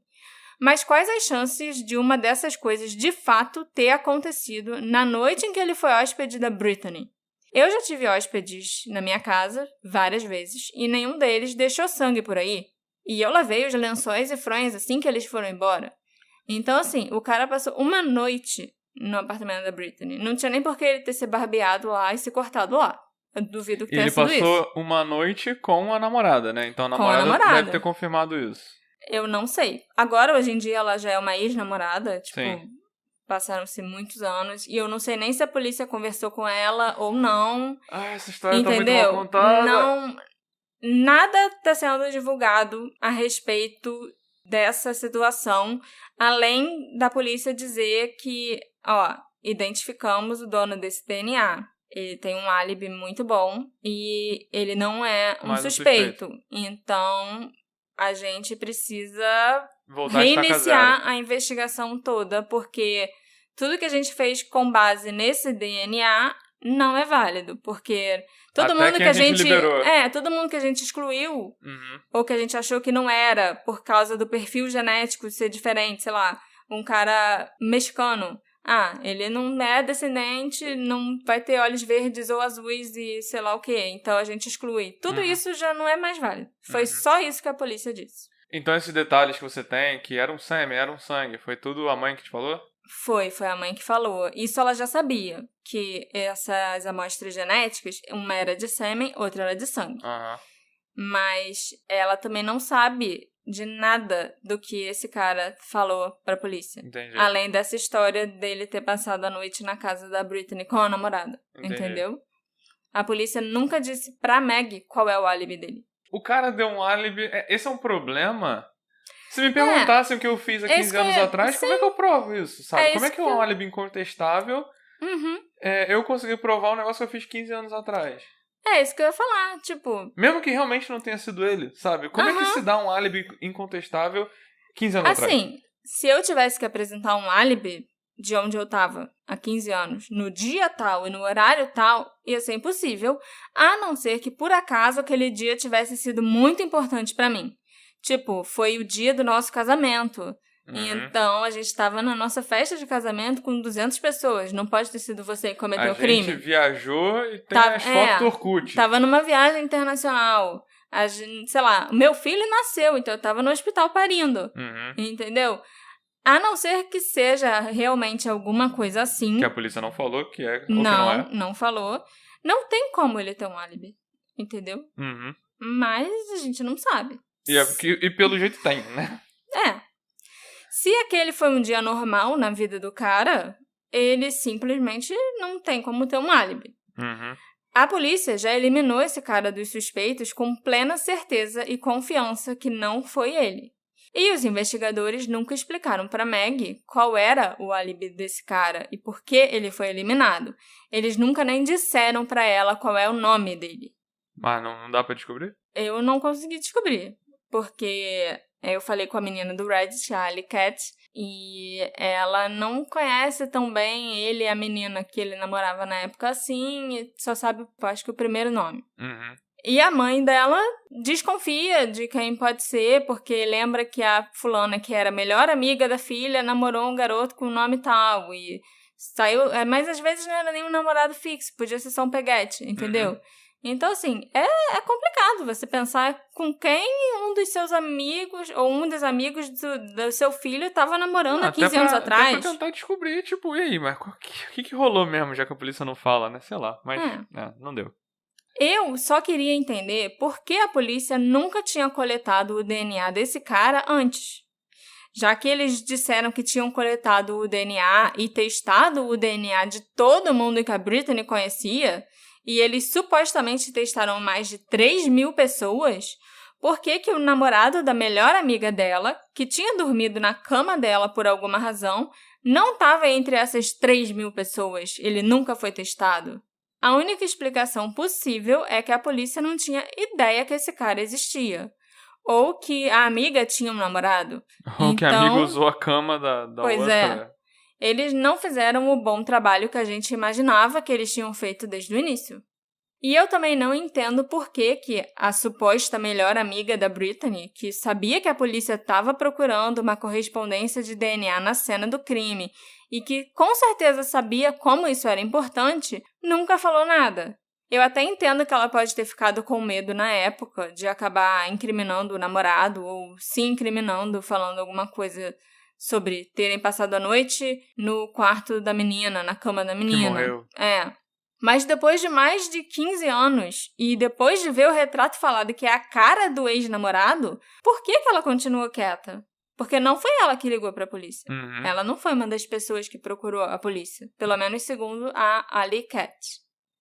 Mas quais as chances de uma dessas coisas de fato ter acontecido na noite em que ele foi hóspede da Brittany? Eu já tive hóspedes na minha casa várias vezes e nenhum deles deixou sangue por aí. E eu lavei os lençóis e fronhas assim que eles foram embora. Então, assim, o cara passou uma noite no apartamento da Brittany. Não tinha nem por que ele ter se barbeado lá e se cortado lá. Eu duvido que tenha sido isso. Ele passou uma noite com a namorada, né? Então a namorada deve ter confirmado isso. Eu não sei. Agora, hoje em dia, ela já é uma ex-namorada. Tipo, sim. Passaram-se muitos anos. E eu não sei nem se a polícia conversou com ela ou não. Ah, essa história tá muito mal contada. Não, nada tá sendo divulgado a respeito dessa situação, além da polícia dizer que, identificamos o dono desse DNA. Ele tem um álibi muito bom e ele não é um suspeito. Então, a gente precisa reiniciar a investigação toda, porque tudo que a gente fez com base nesse DNA não é válido, porque todo mundo que a gente liberou. Todo mundo que a gente excluiu, ou que a gente achou que não era por causa do perfil genético ser diferente, sei lá, um cara mexicano. Ele não é descendente, não vai ter olhos verdes ou azuis e sei lá o quê. Então a gente exclui. Tudo isso já não é mais válido. Foi só isso que a polícia disse. Então esses detalhes que você tem, que era um sêmen, era um sangue, foi tudo a mãe que te falou? Foi a mãe que falou. Isso ela já sabia, que essas amostras genéticas, uma era de sêmen, outra era de sangue. Mas ela também não sabe de nada do que esse cara falou pra polícia. Entendi. Além dessa história dele ter passado a noite na casa da Britney com a namorada. Entendi. Entendeu? A polícia nunca disse pra Meg qual é o álibi dele. O cara deu um álibi... Esse é um problema? Se me perguntassem o que eu fiz há 15 anos atrás, como é que eu provo isso, sabe? Como é que é um álibi incontestável? Eu consegui provar um negócio que eu fiz 15 anos atrás. É isso que eu ia falar, tipo... Mesmo que realmente não tenha sido ele, sabe? Como é que se dá um álibi incontestável 15 anos atrás? Assim, se eu tivesse que apresentar um álibi de onde eu tava há 15 anos, no dia tal e no horário tal, ia ser impossível, a não ser que, por acaso, aquele dia tivesse sido muito importante pra mim. Tipo, foi o dia do nosso casamento. Então, a gente tava na nossa festa de casamento com 200 pessoas. Não pode ter sido você que cometeu o crime. A gente viajou e tem as fotos do Orkut. Tava numa viagem internacional. Sei lá, meu filho nasceu, então eu tava no hospital parindo. Entendeu? A não ser que seja realmente alguma coisa assim. Que a polícia não falou que é ou que não é. Não falou. Não tem como ele ter um álibi. Entendeu? Mas a gente não sabe. E pelo jeito tem, né? Se aquele foi um dia normal na vida do cara, ele simplesmente não tem como ter um álibi. A polícia já eliminou esse cara dos suspeitos com plena certeza e confiança que não foi ele. E os investigadores nunca explicaram para Meg qual era o álibi desse cara e por que ele foi eliminado. Eles nunca nem disseram para ela qual é o nome dele. Mas não dá para descobrir? Eu não consegui descobrir, porque eu falei com a menina do Reddit, a Ali Cat, e ela não conhece tão bem ele e a menina que ele namorava na época assim, e só sabe, acho que o primeiro nome. E a mãe dela desconfia de quem pode ser, porque lembra que a fulana, que era a melhor amiga da filha, namorou um garoto com nome tal, e saiu... Mas às vezes não era nem um namorado fixo, podia ser só um peguete, entendeu? Então, assim, é complicado você pensar com quem um dos seus amigos, ou um dos amigos do seu filho estava namorando há 15 anos atrás. Até pra tentar descobrir, tipo, e aí, mas o que rolou mesmo, já que a polícia não fala, né? Sei lá, mas não deu. Eu só queria entender por que a polícia nunca tinha coletado o DNA desse cara antes. Já que eles disseram que tinham coletado o DNA e testado o DNA de todo mundo que a Britney conhecia, e eles supostamente testaram mais de 3.000 pessoas, por que o namorado da melhor amiga dela, que tinha dormido na cama dela por alguma razão, não estava entre essas 3.000 pessoas? Ele nunca foi testado. A única explicação possível é que a polícia não tinha ideia que esse cara existia. Ou que a amiga tinha um namorado. Ou que a amiga usou a cama da outra. Pois é. Eles não fizeram o bom trabalho que a gente imaginava que eles tinham feito desde o início. E eu também não entendo por que a suposta melhor amiga da Britney, que sabia que a polícia estava procurando uma correspondência de DNA na cena do crime e que com certeza sabia como isso era importante, nunca falou nada. Eu até entendo que ela pode ter ficado com medo na época de acabar incriminando o namorado ou se incriminando, falando alguma coisa sobre terem passado a noite no quarto da menina, na cama da menina. Que morreu. Mas depois de mais de 15 anos e depois de ver o retrato falado que é a cara do ex-namorado, por que ela continua quieta? Porque não foi ela que ligou para a polícia. Ela não foi uma das pessoas que procurou a polícia, pelo menos segundo a Ali Cat.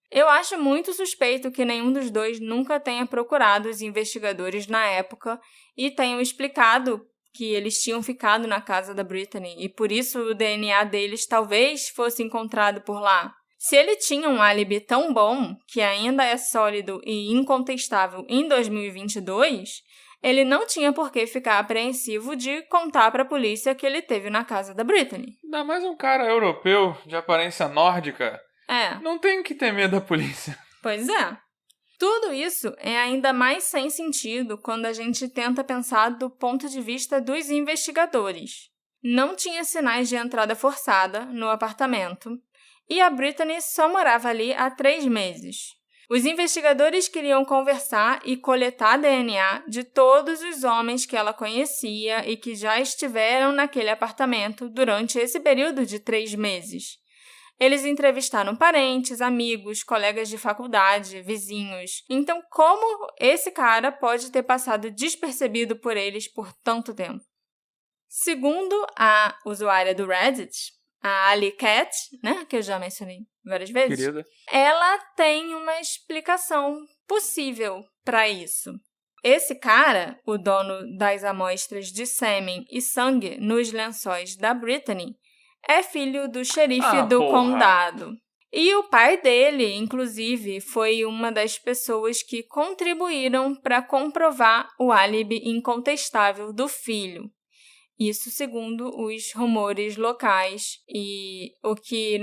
Eu acho muito suspeito que nenhum dos dois nunca tenha procurado os investigadores na época e tenham explicado que eles tinham ficado na casa da Britney e por isso o DNA deles talvez fosse encontrado por lá. Se ele tinha um álibi tão bom, que ainda é sólido e incontestável em 2022, ele não tinha por que ficar apreensivo de contar para a polícia que ele esteve na casa da Brittany. Ainda mais um cara europeu de aparência nórdica. Não tem que ter medo da polícia. Pois é. Tudo isso é ainda mais sem sentido quando a gente tenta pensar do ponto de vista dos investigadores. Não tinha sinais de entrada forçada no apartamento e a Brittany só morava ali há 3 meses. Os investigadores queriam conversar e coletar DNA de todos os homens que ela conhecia e que já estiveram naquele apartamento durante esse período de 3 meses. Eles entrevistaram parentes, amigos, colegas de faculdade, vizinhos. Então, como esse cara pode ter passado despercebido por eles por tanto tempo? Segundo a usuária do Reddit, a Ali Cat, né, que eu já mencionei várias vezes, querida, ela tem uma explicação possível para isso. Esse cara, o dono das amostras de sêmen e sangue nos lençóis da Brittany, é filho do xerife do condado. E o pai dele, inclusive, foi uma das pessoas que contribuíram para comprovar o álibi incontestável do filho. Isso segundo os rumores locais e o que,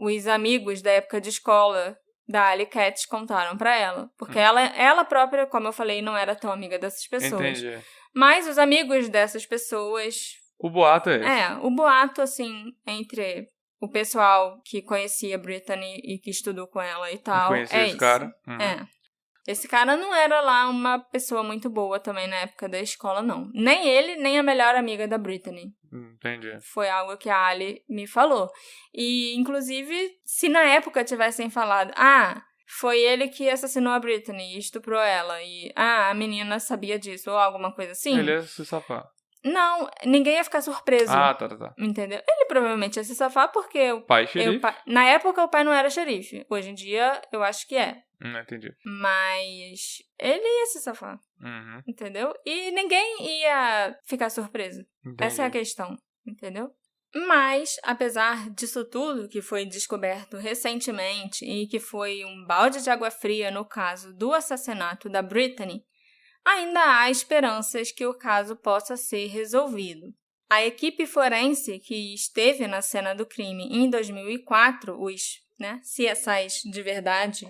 os amigos da época de escola da Ali Cat contaram para ela. Porque ela própria, como eu falei, não era tão amiga dessas pessoas. Entendi. Mas os amigos dessas pessoas... O boato é esse. O boato, assim, entre o pessoal que conhecia a Brittany e que estudou com ela e tal, conhecia esse cara. Esse cara não era lá uma pessoa muito boa também na época da escola, não. Nem ele, nem a melhor amiga da Brittany. Entendi. Foi algo que a Ali me falou. E, inclusive, se na época tivessem falado, foi ele que assassinou a Brittany e estuprou ela, e, a menina sabia disso, ou alguma coisa assim. Ele ia se safar. Não, ninguém ia ficar surpreso. Tá. Entendeu? Ele provavelmente ia se safar porque... O pai xerife? Na época, o pai não era xerife. Hoje em dia, eu acho que é. Entendi. Mas ele ia se safar. Entendeu? E ninguém ia ficar surpreso. Entendi. Essa é a questão. Entendeu? Mas, apesar disso tudo, que foi descoberto recentemente e que foi um balde de água fria no caso do assassinato da Brittany, ainda há esperanças que o caso possa ser resolvido. A equipe forense que esteve na cena do crime em 2004, os CSIs de verdade,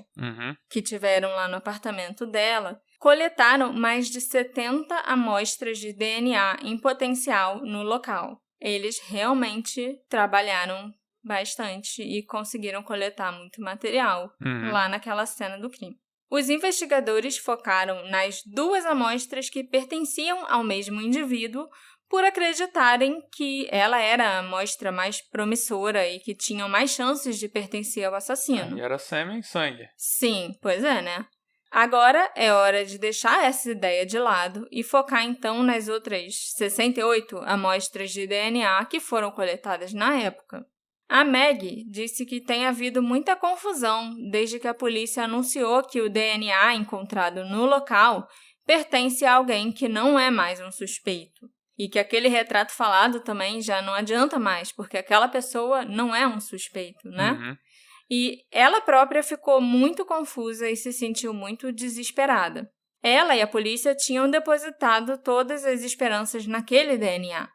que tiveram lá no apartamento dela, coletaram mais de 70 amostras de DNA em potencial no local. Eles realmente trabalharam bastante e conseguiram coletar muito material lá naquela cena do crime. Os investigadores focaram nas 2 amostras que pertenciam ao mesmo indivíduo por acreditarem que ela era a amostra mais promissora e que tinham mais chances de pertencer ao assassino. E era sêmen e sangue. Sim, pois é, né? Agora é hora de deixar essa ideia de lado e focar então nas outras 68 amostras de DNA que foram coletadas na época. A Meg disse que tem havido muita confusão desde que a polícia anunciou que o DNA encontrado no local pertence a alguém que não é mais um suspeito. E que aquele retrato falado também já não adianta mais, porque aquela pessoa não é um suspeito, né? E ela própria ficou muito confusa e se sentiu muito desesperada. Ela e a polícia tinham depositado todas as esperanças naquele DNA.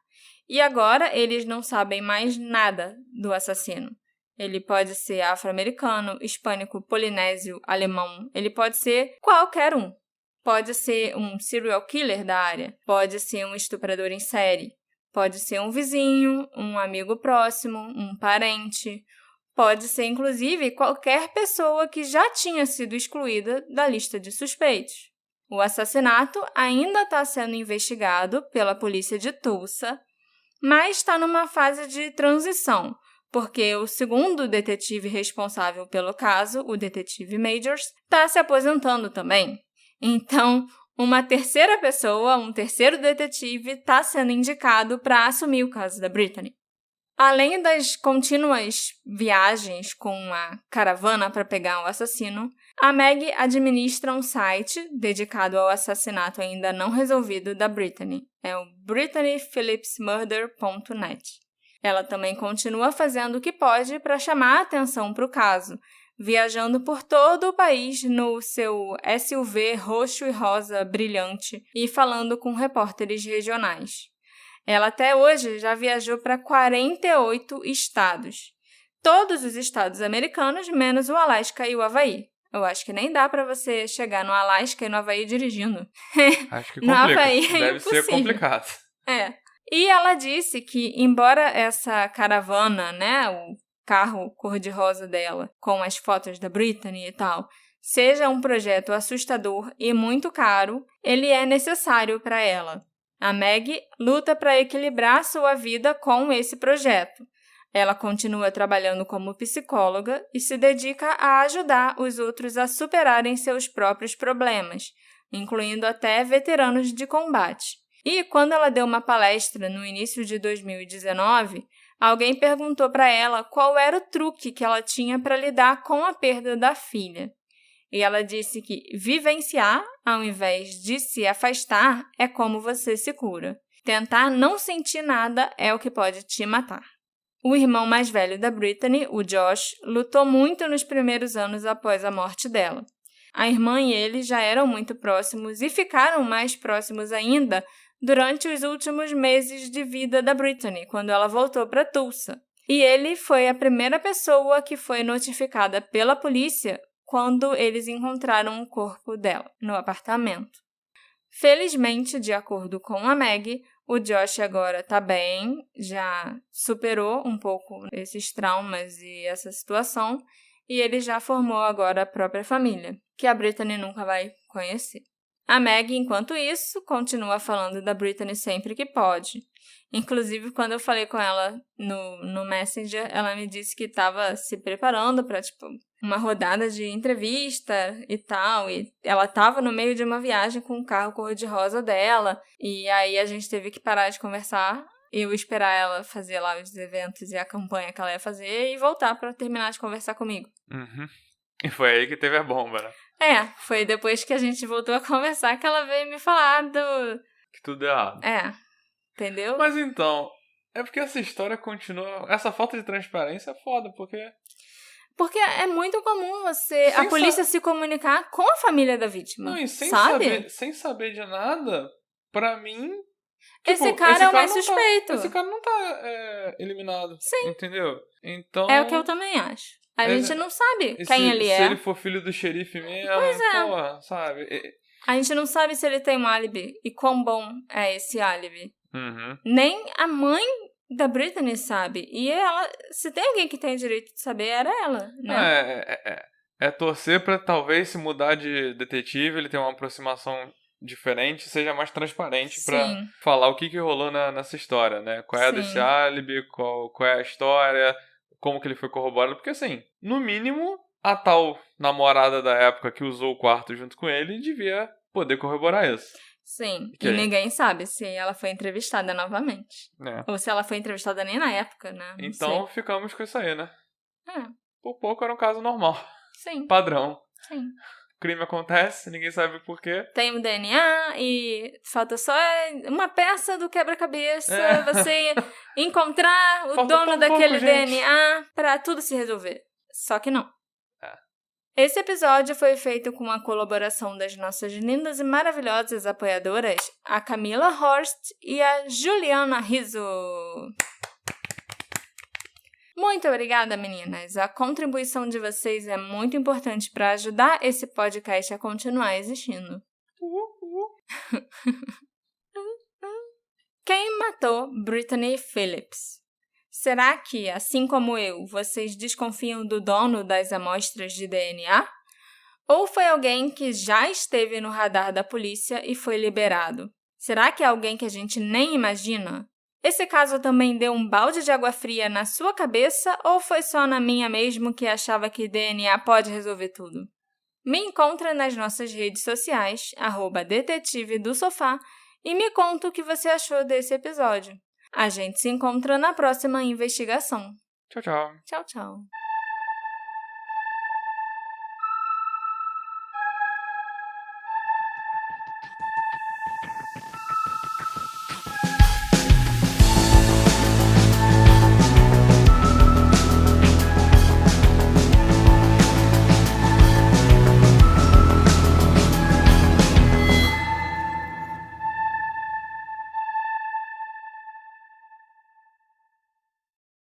E agora eles não sabem mais nada do assassino. Ele pode ser afro-americano, hispânico, polinésio, alemão. Ele pode ser qualquer um. Pode ser um serial killer da área. Pode ser um estuprador em série. Pode ser um vizinho, um amigo próximo, um parente. Pode ser, inclusive, qualquer pessoa que já tinha sido excluída da lista de suspeitos. O assassinato ainda está sendo investigado pela polícia de Tulsa, mas está numa fase de transição, porque o segundo detetive responsável pelo caso, o detetive Majors, está se aposentando também. Então, uma terceira pessoa, um terceiro detetive, está sendo indicado para assumir o caso da Brittany. Além das contínuas viagens com a caravana para pegar o assassino, a Meg administra um site dedicado ao assassinato ainda não resolvido da Brittany. É o BrittanyPhillipsMurder.net. Ela também continua fazendo o que pode para chamar a atenção para o caso, viajando por todo o país no seu SUV roxo e rosa brilhante e falando com repórteres regionais. Ela até hoje já viajou para 48 estados. Todos os estados americanos, menos o Alasca e o Havaí. Eu acho que nem dá para você chegar no Alasca e no Havaí dirigindo. Acho que No complica. Havaí é Deve impossível. ser complicado. E ela disse que, embora essa caravana, né, o carro cor-de-rosa dela, com as fotos da Britney e tal, seja um projeto assustador e muito caro, ele é necessário para ela. A Meg luta para equilibrar sua vida com esse projeto. Ela continua trabalhando como psicóloga e se dedica a ajudar os outros a superarem seus próprios problemas, incluindo até veteranos de combate. E quando ela deu uma palestra no início de 2019, alguém perguntou para ela qual era o truque que ela tinha para lidar com a perda da filha. E ela disse que vivenciar, ao invés de se afastar, é como você se cura. Tentar não sentir nada é o que pode te matar. O irmão mais velho da Britney, o Josh, lutou muito nos primeiros anos após a morte dela. A irmã e ele já eram muito próximos e ficaram mais próximos ainda durante os últimos meses de vida da Britney, quando ela voltou para Tulsa. E ele foi a primeira pessoa que foi notificada pela polícia quando eles encontraram o corpo dela no apartamento. Felizmente, de acordo com a Meg, o Josh agora está bem, já superou um pouco esses traumas e essa situação, e ele já formou agora a própria família, que a Britney nunca vai conhecer. A Meg, enquanto isso, continua falando da Britney sempre que pode. Inclusive, quando eu falei com ela no Messenger, ela me disse que estava se preparando para, uma rodada de entrevista e tal. E ela estava no meio de uma viagem com o carro cor-de-rosa dela. E aí a gente teve que parar de conversar. Eu esperar ela fazer lá os eventos e a campanha que ela ia fazer e voltar para terminar de conversar comigo. Uhum. E foi aí que teve a bomba, né? Foi depois que a gente voltou a conversar que ela veio me falar que tudo é errado. Entendeu? Mas então, é porque essa história continua... Essa falta de transparência é foda, porque é muito comum a polícia se comunicar com a família da vítima. Não, e sem sabe? Sem saber de nada, pra mim... Esse cara é o mais suspeito. Esse cara não tá eliminado. Sim. Entendeu? Então... É o que eu também acho. A gente não sabe quem ele é. Se ele for filho do xerife mesmo, porra, sabe? A gente não sabe se ele tem um álibi e quão bom é esse álibi. Uhum. Nem a mãe da Britney sabe. E ela, se tem alguém que tem direito de saber, era ela, né? É torcer pra talvez se mudar de detetive, ele ter uma aproximação diferente, seja mais transparente pra falar o que rolou nessa história, né? Qual é desse álibi, qual é a história... Como que ele foi corroborado, porque assim, no mínimo, a tal namorada da época que usou o quarto junto com ele devia poder corroborar isso. Sim, e ninguém sabe se ela foi entrevistada novamente. Ou se ela foi entrevistada nem na época, né? Não então sei. Ficamos com isso aí, né? Por pouco era um caso normal. Sim. Padrão. Sim. O crime acontece, ninguém sabe por quê. Tem o DNA e falta só uma peça do quebra-cabeça, você encontrar o dono daquele DNA pra tudo se resolver. Só que não. Esse episódio foi feito com a colaboração das nossas lindas e maravilhosas apoiadoras, a Camila Horst e a Juliana Rizzo. Muito obrigada, meninas! A contribuição de vocês é muito importante para ajudar esse podcast a continuar existindo. Quem matou Britney Phillips? Será que, assim como eu, vocês desconfiam do dono das amostras de DNA? Ou foi alguém que já esteve no radar da polícia e foi liberado? Será que é alguém que a gente nem imagina? Esse caso também deu um balde de água fria na sua cabeça ou foi só na minha mesmo que achava que DNA pode resolver tudo? Me encontra nas nossas redes sociais, @detetive do sofá, e me conta o que você achou desse episódio. A gente se encontra na próxima investigação. Tchau, tchau. Tchau, tchau.